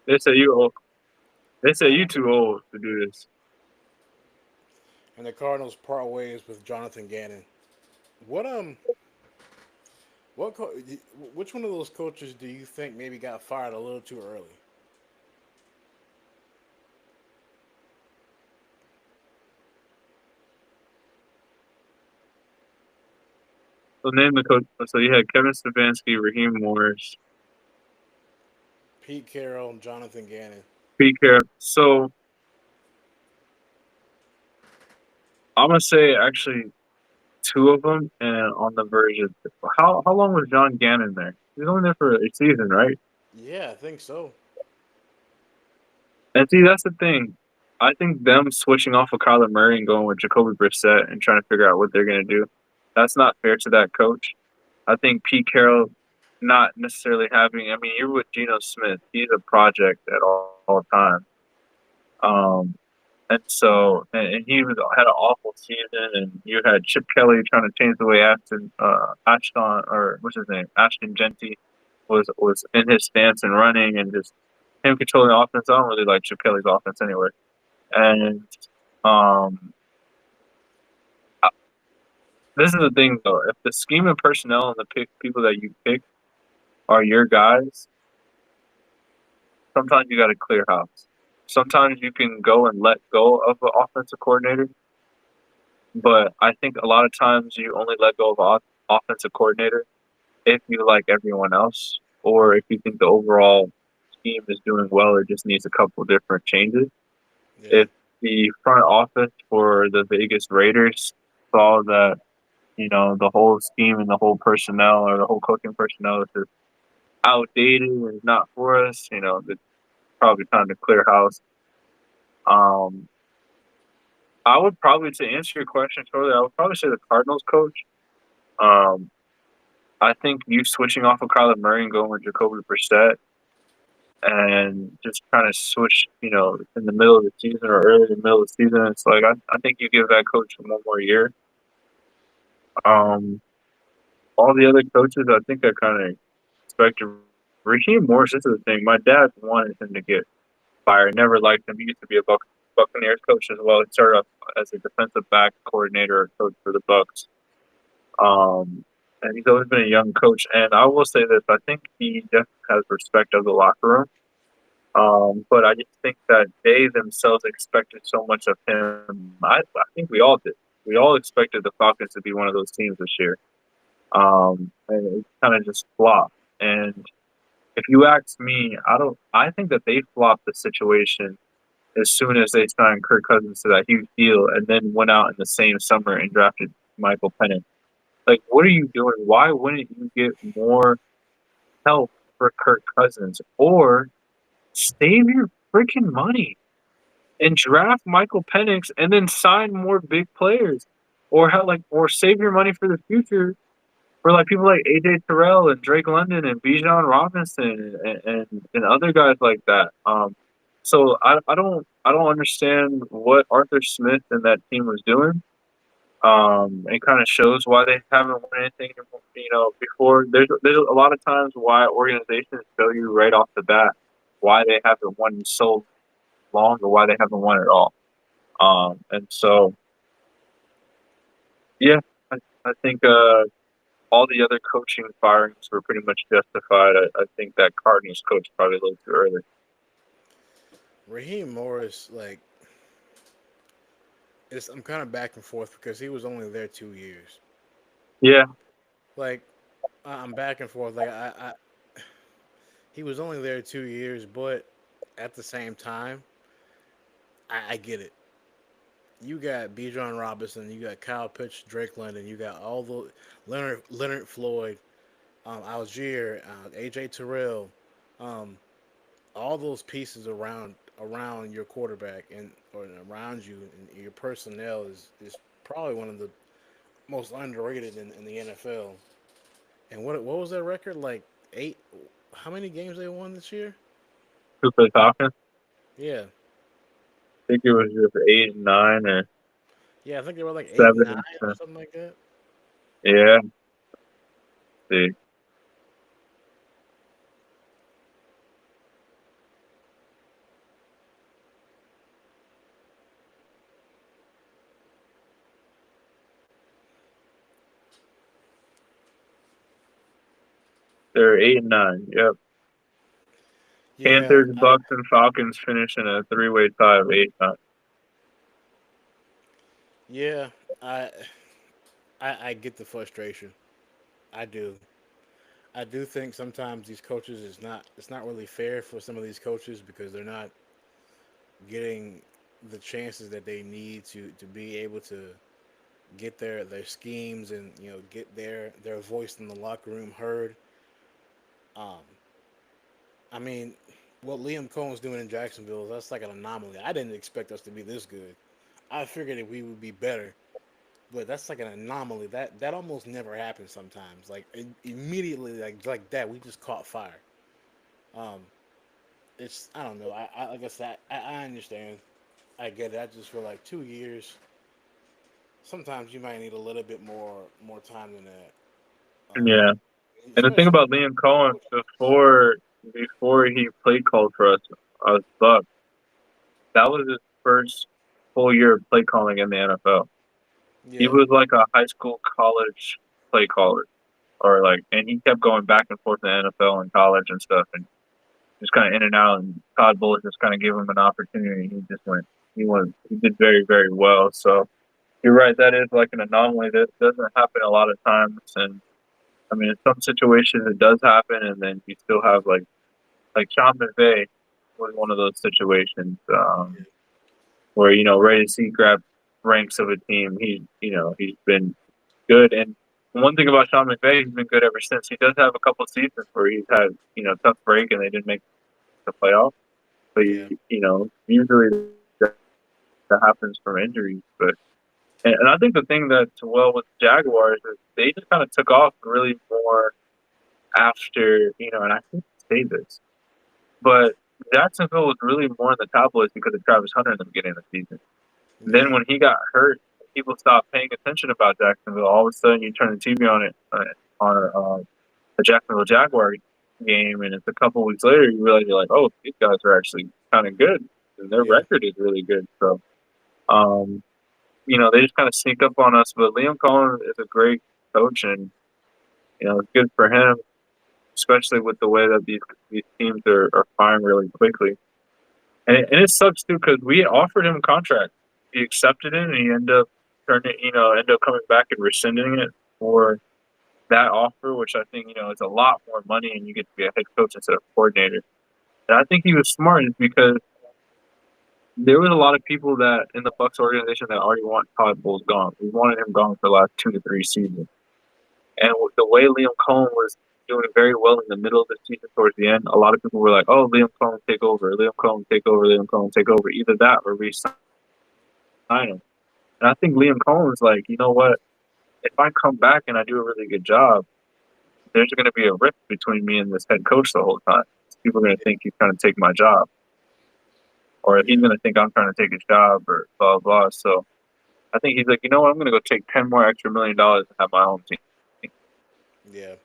they say you old. They say you too old to do this. and the Cardinals part ways with Jonathan Gannon. What what co- which one of those coaches do you think maybe got fired a little too early? So name the coach. So you had Kevin Stefanski, Raheem Morris, Pete Carroll and Jonathan Gannon. Pete Carroll. So I'm gonna say actually two of them, and on the verge of how long was John Gannon there? He was only there for a season, right? Yeah, I think so. And see, that's the thing. I think them switching off of Kyler Murray and going with Jacoby Brissett and trying to figure out what they're gonna do, that's not fair to that coach. I think Pete Carroll not necessarily having. I mean, you're with Geno Smith. He's a project at all times. Um, and he had an awful season, and you had Chip Kelly trying to change the way Ashton, or what's his name, Ashton Genty was in his stance and running, and just him controlling the offense. I don't really like Chip Kelly's offense anyway. And um, uh, this is the thing though: if the scheme and personnel and the people that you pick are your guys, sometimes you got to clear house. Sometimes you can go and let go of an offensive coordinator. But I think a lot of times you only let go of an offensive coordinator if you like everyone else, or if you think the overall team is doing well or just needs a couple different changes. Yeah, If the front office for the Vegas Raiders saw that, the whole scheme and the whole personnel or the whole coaching personnel is just outdated and not for us, it's probably time to clear house. Um, I would probably, to answer your question shortly, I would probably say the Cardinals coach. Um, I think you switching off of Kyler Murray and going with Jacoby Brissett and just kind of switch, in the middle of the season or early in the middle of the season. It's like I think you give that coach one more year. Um, all the other coaches, I think I kind of expected. Raheem Morris, this is the thing. My dad wanted him to get fired. Never liked him. He used to be a Buccaneers coach as well. He started off as a defensive back coordinator or coach for the Bucks. Um, and he's always been a young coach. And I will say this: I think he definitely has respect of the locker room. But I just think that they themselves expected so much of him. I think we all did. We all expected the Falcons to be one of those teams this year. And it kind of just flopped. And if you ask me, I don't. I think that they flopped the situation as soon as they signed Kirk Cousins to that huge deal, and then went out in the same summer and drafted Michael Penix. Like, what are you doing? Why wouldn't you get more help for Kirk Cousins or save your freaking money and draft Michael Penix and then sign more big players, or or save your money for the future for like people like AJ Terrell and Drake London and Bijan Robinson and other guys like that. So I don't understand what Arthur Smith and that team was doing. It kind of shows why they haven't won anything, before. There's a lot of times why organizations show you right off the bat why they haven't won in so long or why they haven't won at all. And so yeah, I think all the other coaching firings were pretty much justified. I think that Cardinals coach probably a little too early. Raheem Morris, I'm kind of back and forth because he was only there 2 years. Yeah, Like I'm back and forth. He was only there 2 years, but at the same time, I get it. You got Bijan Robinson, you got Kyle Pitts, Drake London, you got all the Leonard Floyd, Algier, AJ Terrell, um, all those pieces around your quarterback and or around you and your personnel is probably one of the most underrated in the NFL. And what was that record like? Eight? How many games they won this year? Who for the Falcons? Yeah, I think it was just 8 and 9 or yeah. I think they were like 8-9 7 and or 10. something like that. Yeah, see, they're 8 and 9. Yep. Yeah, Panthers, Bucks, and Falcons finish in a three-way tie of 8-9. yeah. I, I get the frustration. I do. I do think sometimes these coaches is not. It's not really fair for some of these coaches because they're not getting the chances that they need to be able to get their schemes and get their voice in the locker room heard. Um, I mean, what Liam Cohen's doing in Jacksonville, that's like an anomaly. I didn't expect us to be this good. I figured that we would be better, but that's like an anomaly. That almost never happens sometimes. Like immediately, like that, we just caught fire. Um, it's I don't know. I like I said, I understand. I get it. I just feel like 2 years. Sometimes you might need a little bit more time than that. Um, Yeah, and the thing especially about Liam Cohen before he play called for us Bucks, that was his first full year of play calling in the NFL. He yeah, was like a high school, college play caller, or like, and he kept going back and forth in the NFL and college and stuff, and just kind of in and out. And Todd Bowles just kind of gave him an opportunity. And he did very, very well. So you're right, that is like an anomaly that doesn't happen a lot of times. And I mean, in some situations it does happen, and then you still have like Sean McVay was one of those situations where Ray C grab ranks of a team. He's been good, and one thing about Sean McVay, he's been good ever since. He does have a couple seasons where he's had tough break and they didn't make the playoffs. But yeah, usually that happens from injuries. But and I think the thing that's well with the Jaguars is they just kind of took off really more after and I hate to say this, but Jacksonville was really more in the tabloids because of Travis Hunter in the beginning of the season. And then yeah, when he got hurt, people stopped paying attention about Jacksonville. All of a sudden, you turn the TV on it on a Jacksonville Jaguar game, and it's a couple weeks later you realize you're like, oh, these guys are actually kind of good, and their yeah, record is really good. So, um, they just kind of sneak up on us. But Liam Cohen is a great coach, and it's good for him, especially with the way that these teams are firing really quickly. And it sucks too because we offered him a contract. He accepted it, and he ended up coming back and rescinding it for that offer, which I think is a lot more money, and you get to be a head coach instead of coordinator. And I think he was smart because there was a lot of people that in the Bucks organization that already want Todd Bowles gone. We wanted him gone for the last 2 to 3 seasons. And with the way Liam Cohen was doing very well in the middle of the season towards the end, a lot of people were like, "Oh, Liam Cohen take over, Liam Cohen take over, Liam Cohen take over." Either that or resign him. And I think Liam Cohen's like, you know what? If I come back and I do a really good job, there's going to be a rift between me and this head coach the whole time. People are going to think he's trying to take my job, or he's yeah, going to think I'm trying to take his job, or blah blah. So I think he's like, you know what? I'm going to go take 10 more extra $1 million and have my own team. yeah,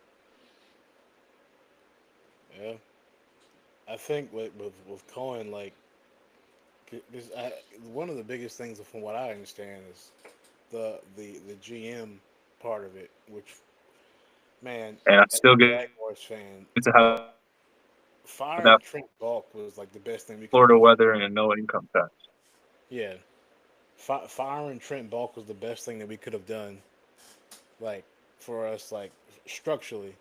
yeah. I think with Cohen, like, cause one of the biggest things from what I understand is the GM part of it, which man, And I as still a get Jaguars fan, to have firing that Trent Bulk was like the best thing we could have Florida done. weather and no income tax. Yeah, firing Trent Bulk was the best thing that we could have done, like for us, like structurally.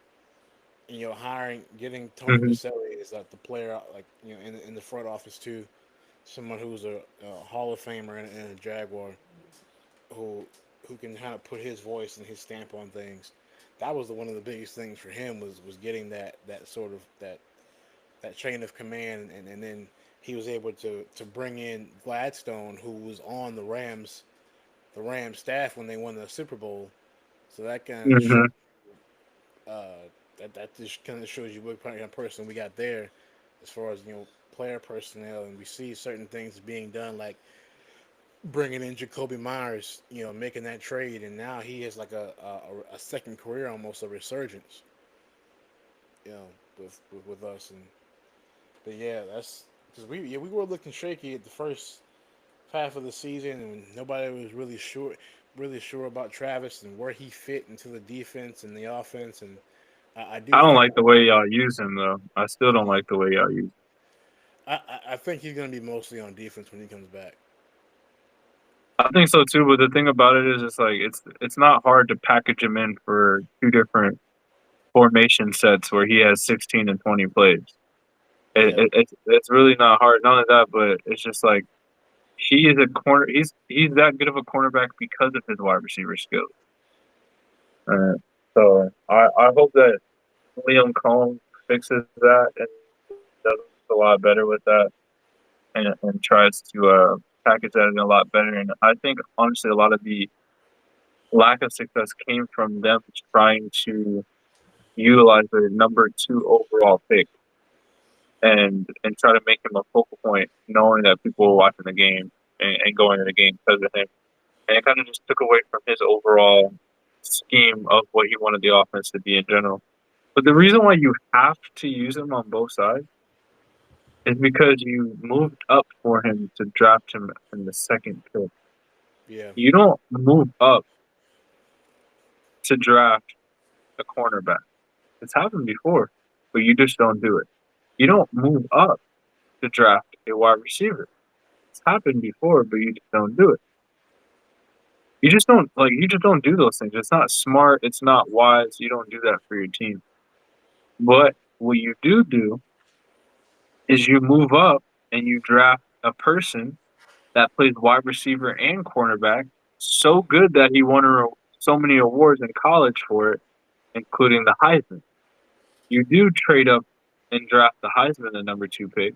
getting Tony Hmm. Baselli is like the player, like in the front office too. Someone who's a Hall of Famer and a Jaguar who who can kind of put his voice and his stamp on things. That was one of the biggest things for him was getting that sort of that chain of command, and then he was able to bring in Gladstone, who was on the Rams staff when they won the Super Bowl. So that kind of Hmm. that just kind of shows you what kind of person we got there, as far as player personnel, and we see certain things being done, like bringing in Jacoby Myers, making that trade, and now he has like a second career, almost a resurgence, you know, with us. And but yeah, that's because we were looking shaky at the first half of the season, and nobody was really sure about Travis and where he fit into the defense and the offense. And I I do don't think like the way y'all use him though. I still don't like the way y'all use him. I think he's going to be mostly on defense when he comes back. I think so too, but the thing about it is, it's like it's not hard to package him in for two different formation sets where he has 16 and 20 plays. Yeah, It's really not hard. None of that, but it's just like he is a corner. He's that good of a cornerback because of his wide receiver skills. Uh, so I hope that Liam Combs fixes that and does a lot better with that, and tries to package that in a lot better. And I think honestly, a lot of the lack of success came from them trying to utilize the number two overall pick and try to make him a focal point, knowing that people were watching the game and going to the game because of him. And it kind of just took away from his overall scheme of what he wanted the offense to be in general. But the yeah, reason why you have to use him on both sides is because you moved up for him to draft him in the second pick. yeah, You don't move up to draft a cornerback. It's happened before, but you just don't do it. You don't move up to draft a wide receiver. It's happened before, but you just don't do it. You just don't do those things. It's not smart, it's not wise. You don't do that for your team. But what you do is you move up and you draft a person that plays wide receiver and cornerback so good that he won so many awards in college for it, including the Heisman. You do trade up and draft the Heisman, the number two pick.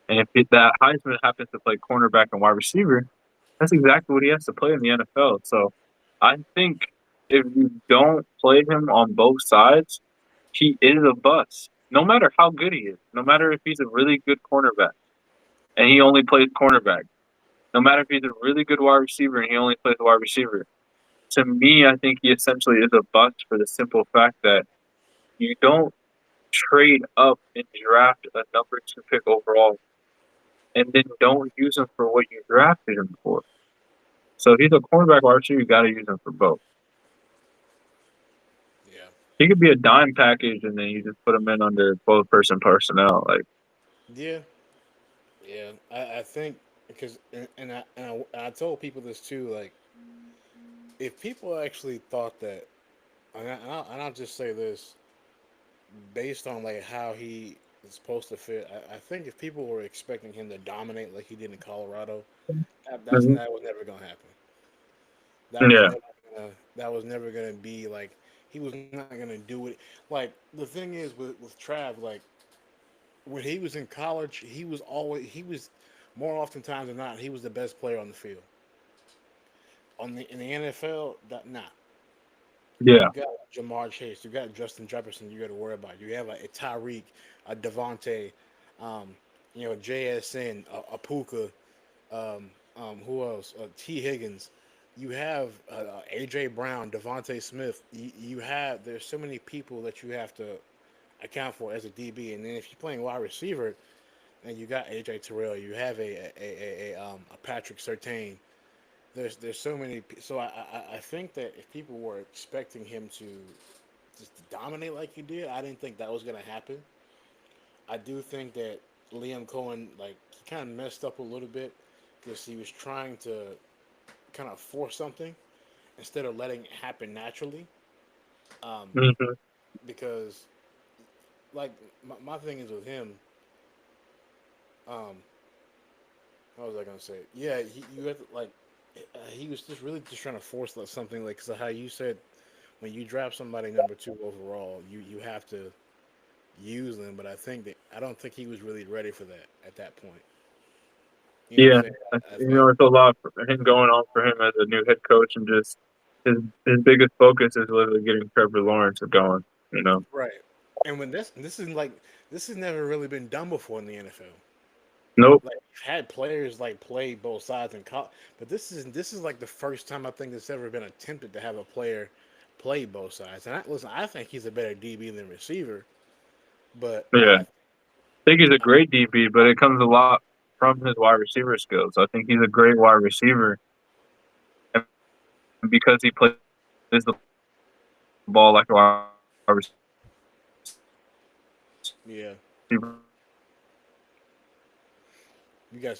And if that Heisman happens to play cornerback and wide receiver, that's exactly what he has to play in the NFL. So I think if you don't play him on both sides, he is a bust. No matter how good he is, no matter if he's a really good cornerback and he only plays cornerback, no matter if he's a really good wide receiver and he only plays wide receiver. To me, I think he essentially is a bust for the simple fact that you don't trade up and draft a number two pick overall and then don't use him for what you drafted him for. So if he's a cornerback wide receiver, you got to use him for both. yeah, He could be a dime package, and then you just put him in under both person personnel. Like, yeah, yeah. I think because I told people this too. Like, if people actually thought that, and I'll just say this, based on like how he is supposed to fit, I think if people were expecting him to dominate like he did in Colorado, mhm. that was never gonna happen. Yeah, That was never gonna be like he was not gonna do it. Like the thing is with Trav, like when he was in college, he was more oftentimes than not he was the best player on the field. On the in the NFL, nah. yeah, You got Jamar Chase, you got Justin Jefferson. You got to worry about. You have a Tyreek, a Devontae, um, JSN, a Puka, who else? T Higgins. You have AJ Brown, Devontae Smith. You have there's so many people that you have to account for as a DB, and then if you're playing wide receiver, and you got AJ Terrell, you have a Patrick Surtain. There's so many. So I think that if people were expecting him to just dominate like he did, I didn't think that was gonna happen. I do think that Liam Cohen, like, he kind of messed up a little bit because he was trying to kind of force something instead of letting it happen naturally. Um, hmm because like my thing is with him. Um, what was I gonna say? Yeah, you have to, like he was just really just trying to force like something like cause how you said when you draft somebody number two overall, you have to use them. But I don't think he was really ready for that at that point. You know what I'm Yeah, saying? I you think know, it's a lot for him going on for him as a new head coach, and just his biggest focus is literally getting Trevor Lawrence going. You know, right. And when this has never really been done before in the NFL. nope, Like we've had players like play both sides in college, but this is like the first time I think that's ever been attempted to have a player play both sides. And listen, I think he's a better DB than receiver, but yeah, I think he's a great DB, but it comes a lot from his wide receiver skills. I think he's a great wide receiver, and because he plays the ball like a wide yeah, receiver,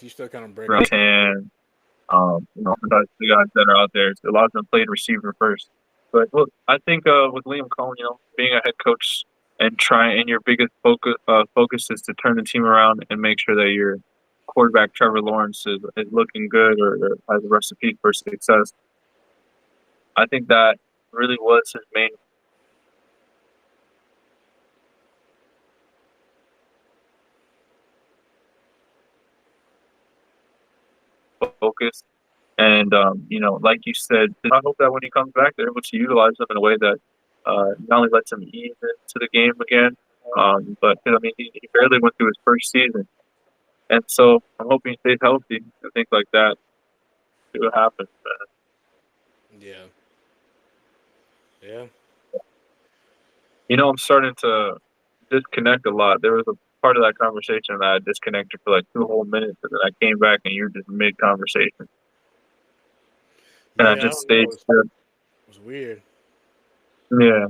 you still kind of breaking up. and sometimes the guys that are out there, a lot of them played receiver first. But look, I think with Liam Cohen, being a head coach and your biggest focus is to turn the team around and make sure that your quarterback Trevor Lawrence is looking good or has a recipe for success. I think that really was his main focus. And like you said, I hope that when he comes back, they're able to utilize him in a way that not only lets him ease into the game again, but I mean he barely went through his first season, and so I'm hoping he stays healthy and things like that. See what happens. Yeah, yeah, I'm starting to disconnect a lot. There was a part of that conversation that I disconnected for like 2 whole minutes, and then I came back and you were just mid conversation, and I yeah. I just don't know. stayed still. It's weird. Yeah,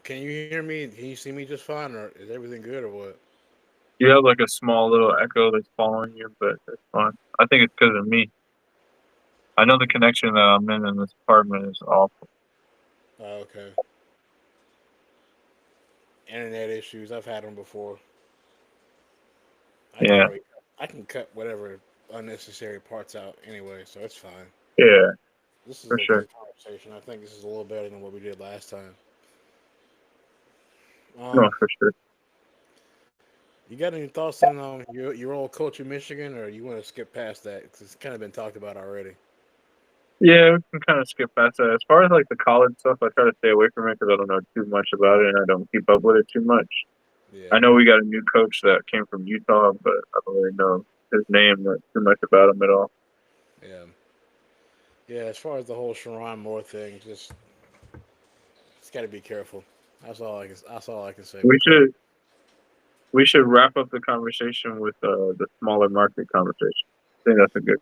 Can you hear me? Can you see me just fine, or is everything good, or what? you have like a small little echo that's following you, but it's fine. I think it's because of me. I know the connection that I'm in this apartment is awful. Oh, okay. Internet issues. I've had them before. I can Yeah, already. I can cut whatever unnecessary parts out anyway, so it's fine. yeah, This is for a sure. good conversation. I think this is a little better than what we did last time. No, Um, for sure. you got any thoughts on your old coach in Michigan, or you want to skip past that? Because it's kind of been talked about already. Yeah, we can kind of skip past that. As far as like the college stuff, I try to stay away from it because I don't know too much about it and I don't keep up with it too much. I Yeah, know we got a new coach that came from Utah, but I don't really know his name, not too much about him at all. yeah, yeah. As far as the whole Sharon Moore thing, just got to be careful. That's all I can say We with that. should we should wrap up the conversation with the smaller market conversation. I think that's a good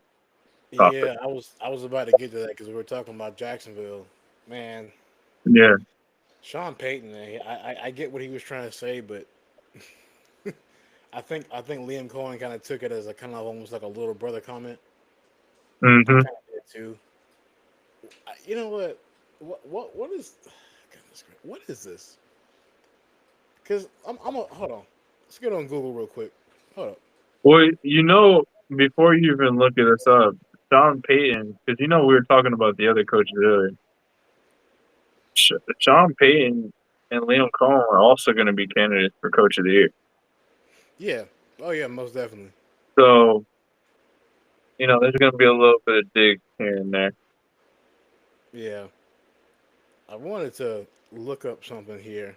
topic. Yeah, I was about to get to that because we were talking about Jacksonville. Man, Yeah. Sean Payton. I get what he was trying to say, but I think Liam Cohen kind of took it as a kind of almost like a little brother comment. I Hmm. kind of did too. You know what? What is? Goodness, what is this? Because hold on. Let's get on Google real quick. Hold up. Well, before you even look at this up, Sean Payton, because we were talking about the other coaches earlier. Sean Payton and Liam Cohen are also going to be candidates for Coach of the Year. Yeah. Oh yeah, most definitely. So, there's going to be a little bit of dig here and there. Yeah. I wanted to look up something here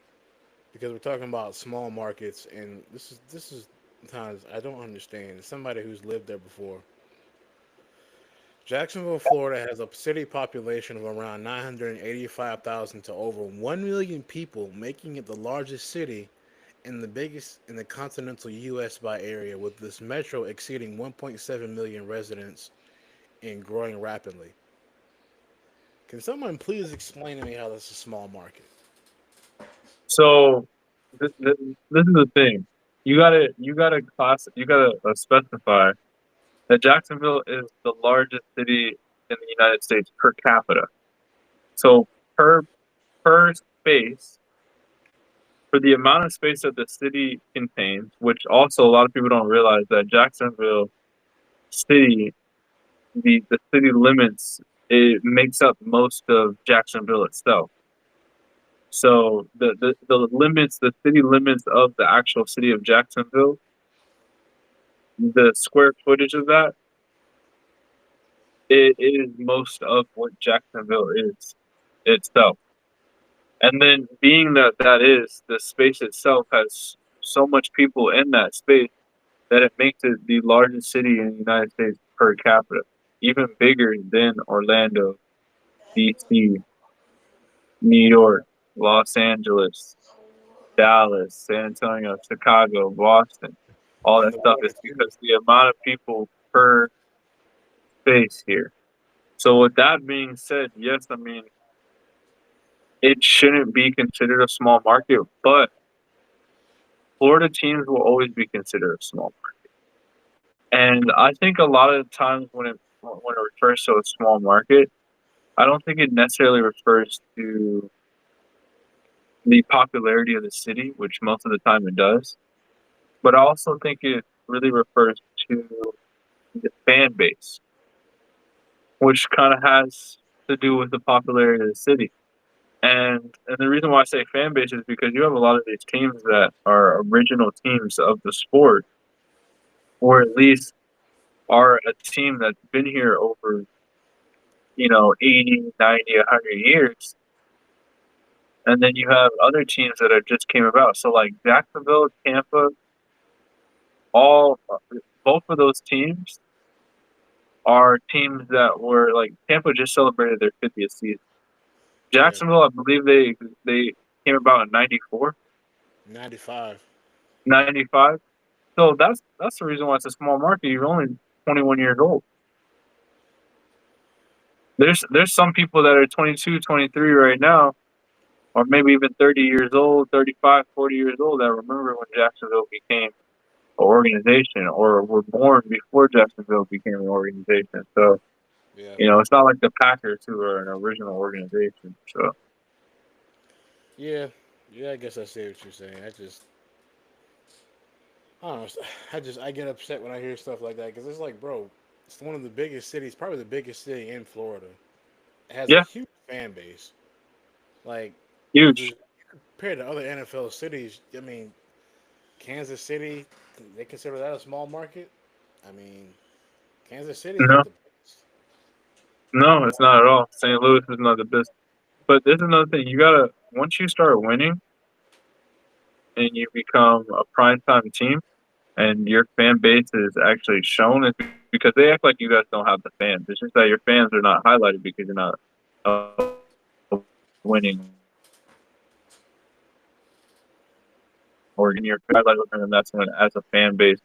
because we're talking about small markets, and this is times I don't understand. As somebody who's lived there before, Jacksonville, Florida has a city population of around 985,000 to over 1 million people, making it the largest city and the biggest in the continental U.S. by area, with this metro exceeding 1.7 million residents and growing rapidly. Can someone please explain to me how this is a small market? So, this is the thing. You gotta specify that Jacksonville is the largest city in the United States per capita. So per per space, for the amount of space that the city contains, which also a lot of people don't realize that Jacksonville City, the city limits, it makes up most of Jacksonville itself. So the limits, the city limits of the actual city of Jacksonville, the square footage of that, it is most of what Jacksonville is itself. And then being that that is, the space itself has so much people in that space that it makes it the largest city in the United States per capita, even bigger than Orlando, DC, New York, Los Angeles, Dallas, San Antonio, Chicago, Boston. All And that the stuff water is too. because the amount of people per space here. So with that being said, yes, I mean it shouldn't be considered a small market, but Florida teams will always be considered a small market. And I think a lot of the times when it refers to a small market, I don't think it necessarily refers to the popularity of the city, which most of the time it does. But I also think it really refers to the fan base, which kind of has to do with the popularity of the city. And the reason why I say fan base is because you have a lot of these teams that are original teams of the sport, or at least are a team that's been here over 80, 90, 100 years. And then you have other teams that have just came about. So like Jacksonville, Tampa, all both of those teams are teams that were like Tampa just celebrated their 50th season. Yeah, Jacksonville, I believe they came about in 94, 95. 95. So that's the reason why it's a small market. You're only 21 years old. There's some people that are 22, 23 right now, or maybe even 30 years old, 35, 40 years old that remember when Jacksonville became an organization or were born before Jacksonville became an organization. So, Yeah. it's not like the Packers who are an original organization. So, Yeah. Yeah, I guess I see what you're saying. I don't know. I get upset when I hear stuff like that because it's like, bro, it's one of the biggest cities, probably the biggest city in Florida. It has a yeah, huge fan base. Like, huge. compared to other NFL cities, I mean, Kansas City, they consider that a small market. I mean, Kansas City's No, not the biggest. no, it's not at all. St. Louis is not the best. But there's another thing. You gotta once you start winning and you become a primetime team and your fan base is actually shown, is because they act like you guys don't have the fans. It's just that your fans are not highlighted because you're not winning or you're highlighted, and that's when, as a fan base,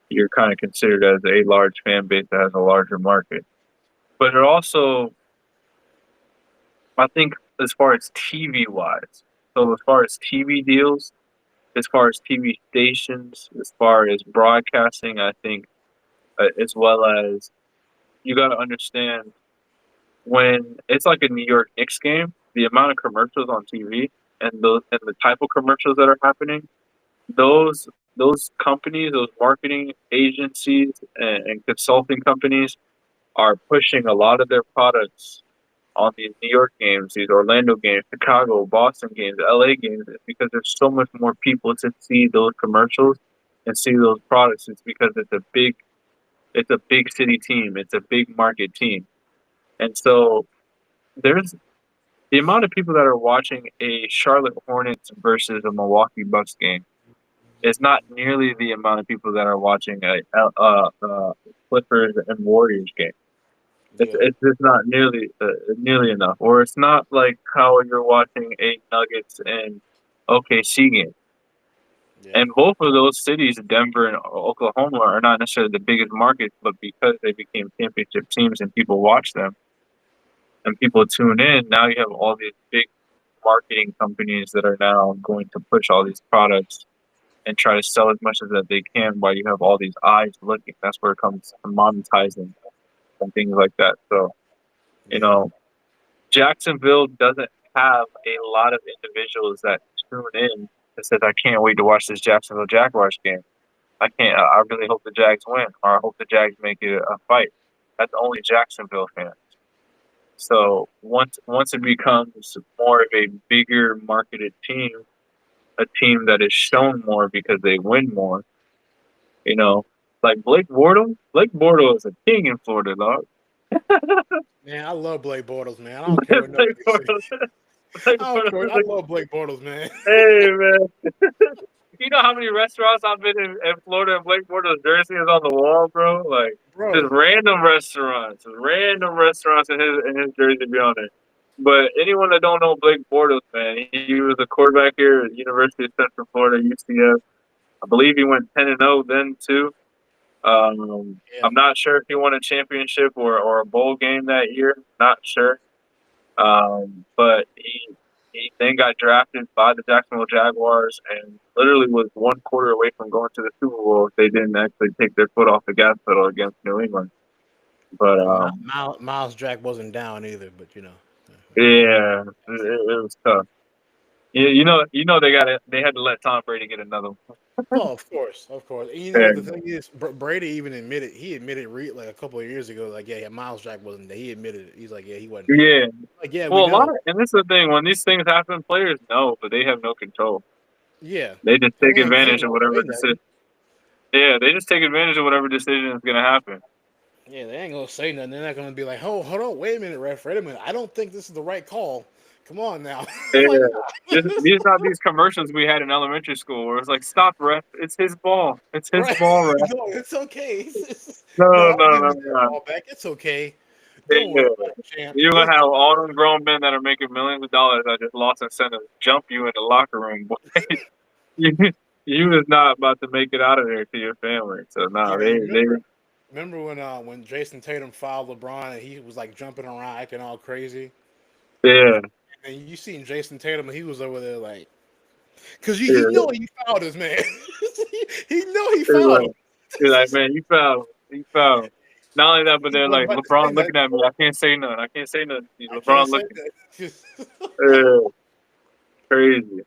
you're kind of considered as a large fan base that has a larger market. But it also, I think, as far as TV wise, so as far as TV deals, as far as TV stations, as far as broadcasting, I think, as well as you got to understand when it's like a New York Knicks game, the amount of commercials on TV and the type of commercials that are happening, those those companies, those marketing agencies and consulting companies are pushing a lot of their products on these New York games, these Orlando games, Chicago, Boston games, LA games, because there's so much more people to see those commercials and see those products. It's because it's a big city team, it's a big market team. And so there's the amount of people that are watching a Charlotte Hornets versus a Milwaukee Bucks game is not nearly the amount of people that are watching a Clippers and Warriors game. It's Yeah. it's just not nearly enough, or it's not like how you're watching a Nuggets and OKC game. Yeah. And both of those cities, Denver and Oklahoma, are not necessarily the biggest markets, but because they became championship teams and people watch them and people tune in, now you have all these big marketing companies that are now going to push all these products and try to sell as much as that they can while you have all these eyes looking. That's where it comes to monetizing and things like that. So, you Yeah. know, Jacksonville doesn't have a lot of individuals that tune in. that says, I can't wait to watch this Jacksonville Jaguars game. I can't. I really hope the Jags win, or I hope the Jags make it a fight. That's only Jacksonville fans. So once it becomes more of a bigger marketed team, a team that is shown more because they win more, you know, like Blake Bortles. Blake Bortles is a king in Florida, dog. Man, I love Blake Bortles, man. I don't care what Blake nobody say. Bortles, Blake I don't care. Bortles is I love Blake Bortles, man. hey man. You know how many restaurants I've been in Florida and Blake Bortles jersey is on the wall, bro? Like just Bro, random restaurants in his jersey be on it. But anyone that don't know Blake Bortles, man, he was a quarterback here at University of Central Florida, UCF. I believe he went 10-0 then too. yeah. I'm not sure if he won a championship or a bowl game that year. Not sure. But he then got drafted by the Jacksonville Jaguars and literally was one quarter away from going to the Super Bowl if they didn't actually take their foot off the gas pedal against New England. But Miles Jack wasn't down either, but you know. yeah, it was tough. Yeah, they had to let Tom Brady get another one. Oh, of course, of course. And you know what the Yeah, thing is, Brady even admitted like a couple of years ago, like yeah, Miles Jack wasn't there. He admitted it. He's like, yeah, he wasn't there. yeah. Like yeah, we Well, know. and this is the thing when these things happen, players know, but they have no control. Yeah, They just and take they ain't advantage of gonna whatever say decision. nothing. Yeah, they just take advantage of whatever decision is going to happen. Yeah, they ain't gonna say nothing. They're not gonna be like, oh, hold on, wait a minute, ref, wait a minute. I don't think this is the right call. Come on now. Yeah, Like, nah. these not these commercials we had in elementary school where it's like, "Stop, ref! It's his ball. It's his Right? ball, ref." No, it's okay. No, No, no, I'm giving no, you that no. ball back. It's okay. Don't worry Yeah. about it, champ. You're gonna have all them grown men that are making millions of dollars that just lost incentives jump you in the locker room, boy. you, you is not about to make it out of there to your family. So no, Yeah, they you they remember when Jason Tatum fouled LeBron and he was like jumping around, acting all crazy. yeah And you seen Jason Tatum, and he was over there like, cause he yeah. know he fouled his man. he know he They're fouled like, him. they're like, man, you foul, you foul. Not only that, but He they're wasn't like, about to say LeBron nothing. looking at me. I can't say nothing. I can't say nothing. I can't LeBron say looking. that. Crazy.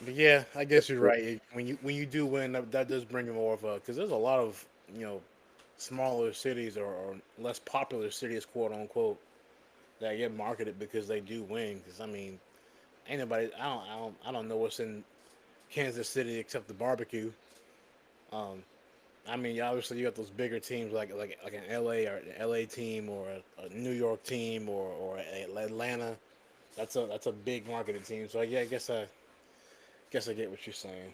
But yeah, I guess you're right. When you do win, that does bring you more of a because there's a lot of smaller cities or less popular cities, quote unquote, that get marketed because they do win. Because I mean, ain't nobody. I don't know what's in Kansas City except the barbecue. Um, I mean, obviously you got those bigger teams like an LA or an LA team or a New York team or Atlanta. That's a big marketed team. So yeah, I guess I get what you're saying.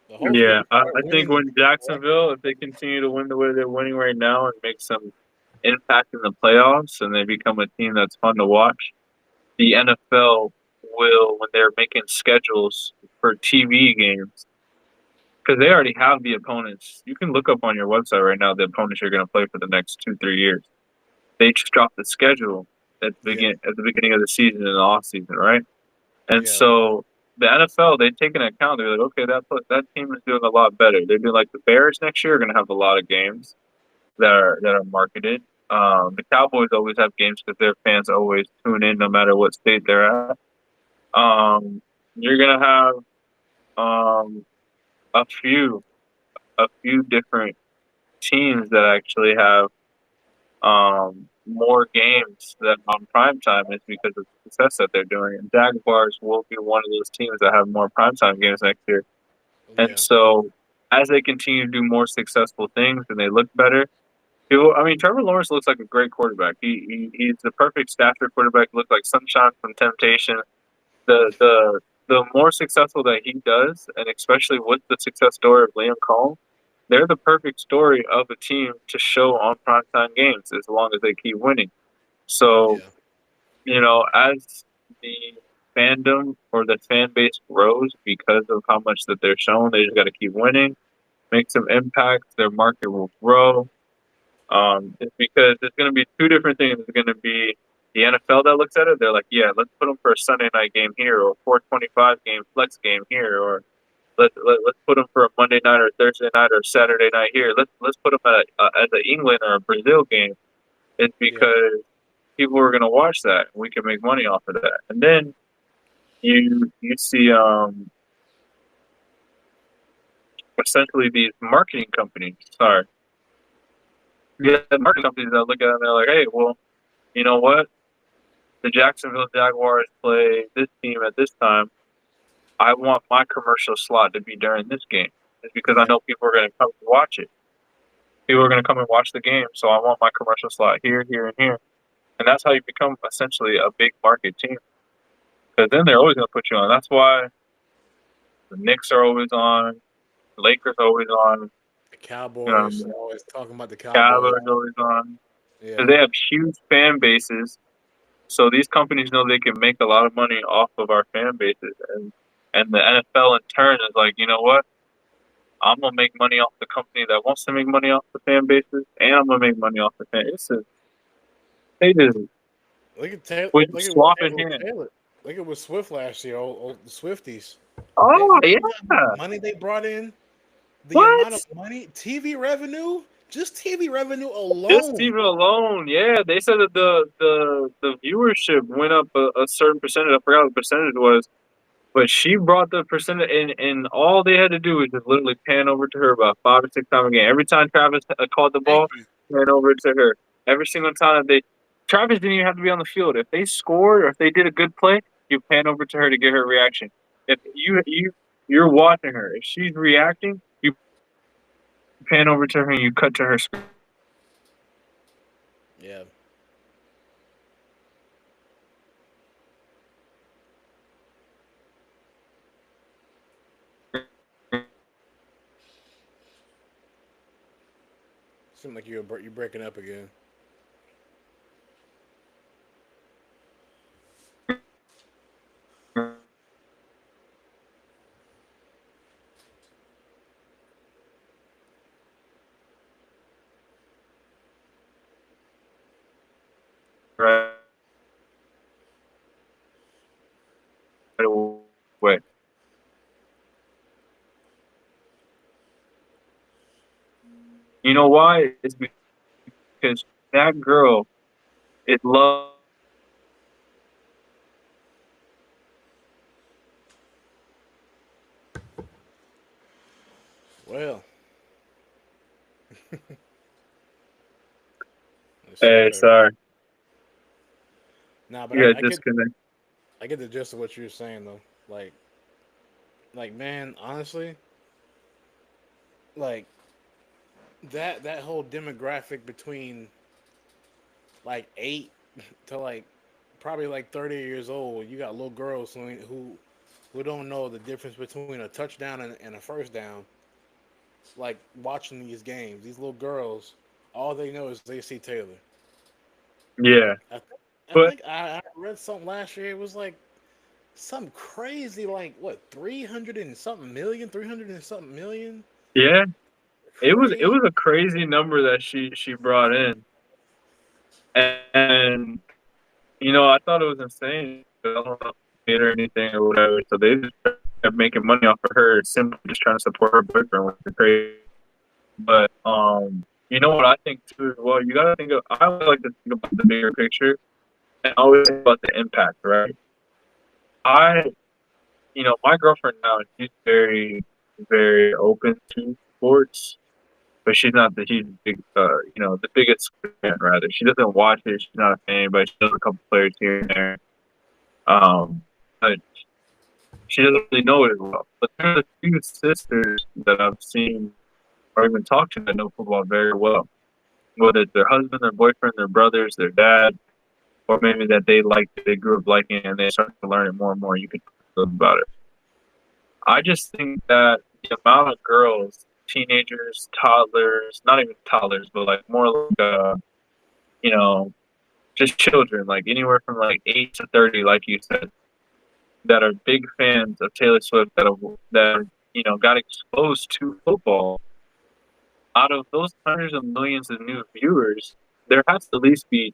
But hopefully Yeah, we I, start I think winning when records. Jacksonville, if they continue to win the way they're winning right now and make some impact in the playoffs, and they become a team that's fun to watch, the NFL will, when they're making schedules for TV games, because they already have the opponents. You can look up on your website right now the opponents you're going to play for the next 2-3 years. They just dropped the schedule Yeah, at the beginning of the season and the off season, right? And yeah, so the NFL, they take into account. They're like, okay, that team is doing a lot better. They're doing like the Bears next year are going to have a lot of games that are marketed. The Cowboys always have games because their fans always tune in no matter what state they're at. You're gonna have um, a few different teams that actually have more games that on prime time is because of the success that they're doing. And Jaguars will be one of those teams that have more primetime games next year. And yeah, so, as they continue to do more successful things and they look better, people. I mean, Trevor Lawrence looks like a great quarterback. He's the perfect Stafford quarterback. He looks like sunshine from temptation. The more successful that he does, and especially with the success story of Liam Cohn, they're the perfect story of a team to show on primetime games as long as they keep winning. So, yeah, as the fandom or the fan base grows because of how much that they're shown, they just got to keep winning, make some impact. Their market will grow. It's because there's going to be two different things. There's going to be the NFL that looks at it. They're like, yeah, let's put them for a Sunday night game here, or 425 game flex game here, or let's put them for a Monday night or Thursday night or Saturday night here. Let's put them at the England or a Brazil game. It's yeah, because people are going to watch that. And we can make money off of that. And then you see essentially these marketing companies. Sorry, yeah, marketing companies that look at it and they're like, hey, well, you know what? The Jacksonville Jaguars play this team at this time. I want my commercial slot to be during this game. It's because I Yeah. know people are going to come and watch it. People are going to come and watch the game, so I want my commercial slot here, here, and here. And that's how you become essentially a big market team. Because then they're always going to put you on. That's why the Knicks are always on, the Lakers are always on, The Cowboys. um, They're always talking about the Cowboys. Cavs are always on. Because Yeah. they have huge fan bases. So these companies know they can make a lot of money off of our fan bases. And the NFL in turn is like, you know what? I'm gonna make money off the company that wants to make money off the fan bases, and I'm gonna make money off the fan. They just Look at Taylor. with Look at what swapping Taylor. hands. Taylor. Look at what Swift last year. The Swifties. Oh You know how much yeah, money they brought in? The amount of what? money, TV revenue, just TV revenue Just alone. TV alone, yeah. They said that the viewership went up a certain percentage. I forgot what the percentage was, but she brought the percentage, and all they had to do was just literally pan over to her about 5 or 6 times a game. Every time Travis caught the Thank ball, you. pan over to her. Every single time that Travis didn't even have to be on the field. If they scored or if they did a good play, you pan over to her to get her reaction. If you're watching her, if she's reacting, you pan over to her and you cut to her screen. Yeah. Seems like you're breaking up again. Right away. You know why? It's because that girl is love. Well, let's see. Hey, Okay. sorry, Nah, but you got disconnect. I get the gist of what you're saying though. Like man, honestly, like that whole demographic between like 8 to like probably like 30 years old, you got little girls who don't know the difference between a touchdown and a first down. Like watching these games, these little girls, all they know is they see Taylor. Yeah, I, th- I but think I read something last year. It was like something crazy, like what 300 and something million, 300 and something million. yeah, it Crazy. was a crazy number that she brought in, and I thought it was insane. I don't know if they paid her anything or whatever, so they just kept making money off of her, simply just trying to support her boyfriend, which is crazy. But you know what I think too as well. You got to think of. I always like to think about the bigger picture and always think about the impact, right? I, my girlfriend now, she's very, very open to sports, but she's not the huge big, the biggest fan. Rather, she doesn't watch it. She's not a fan, but she knows a couple players here and there. But she doesn't really know it as well. But there's a few sisters that I've seen or even talked to that know football very well. Whether it's their husband, their boyfriend, their brothers, their dad, or maybe that they grew up liking it and they start to learn it more and more. You can talk to them about it. I just think that the amount of girls, teenagers, toddlers, not even toddlers, but like more like, you know, just children, like anywhere from like 8 to 30, like you said, that are big fans of Taylor Swift that got exposed to football. Out of those hundreds of millions of new viewers, there has to at least be,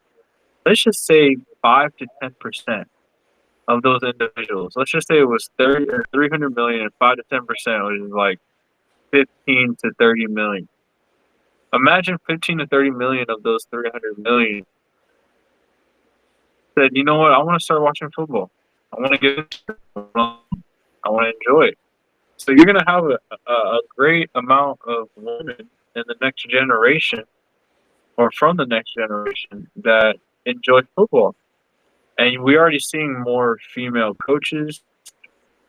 let's just say, 5 to 10% of those individuals. Let's just say it was 30 or 300 million, and 5 to 10%, which is like 15 to 30 million. Imagine 15 to 30 million of those 300 million said, you know what, I want to start watching football. I want to get into it. I want to enjoy it. So you're going to have a great amount of women in the next generation or from the next generation that enjoy football. And we already seeing more female coaches,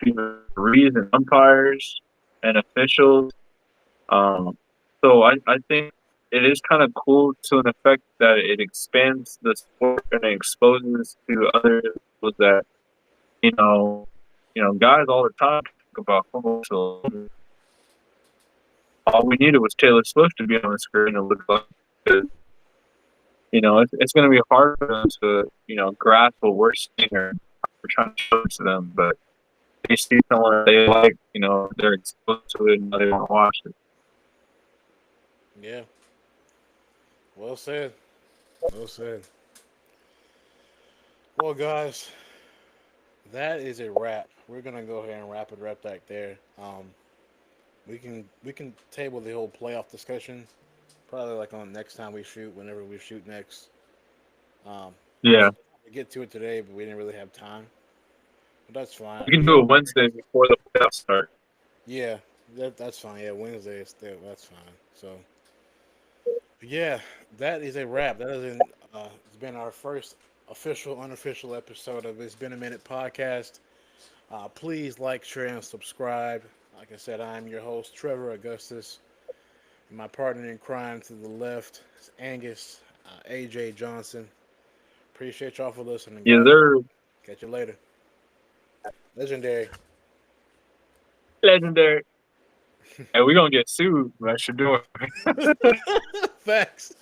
female referees and umpires and officials. So I think it is kind of cool to an effect that it expands the sport and it exposes to other people that, you know, guys all the time talk about football. So all we needed was Taylor Swift to be on the screen and look like, it's going to be hard for them to, grasp what we're seeing or we're trying to show it to them. But they see someone that they like, they're exposed to it and they want to watch it. Yeah. Well said. Well said. Well, guys, that is a wrap. We're gonna go ahead and wrap back there. We can table the whole playoff discussion probably like on next time we shoot, whenever we shoot next. We Yeah. get to it today, but we didn't really have time. But that's fine. We can Yeah, do it Wednesday before the playoffs start. yeah, that's fine. Yeah, Wednesday is still that's fine. So yeah, that is a wrap. It's been our first official, unofficial episode of It's Been a Minute podcast. Please like, share, and subscribe. Like I said, I'm your host, Trevor Augustus. And my partner in crime to the left is Angus, AJ Johnson. Appreciate y'all for listening, Yes, guys. sir. Catch you later. Legendary. Legendary. And we're going to get sued. I should do it. Facts.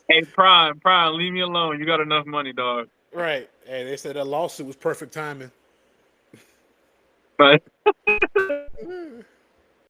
Hey, Prime, leave me alone. You got enough money, dog. Right. Hey, they said that lawsuit was perfect timing. But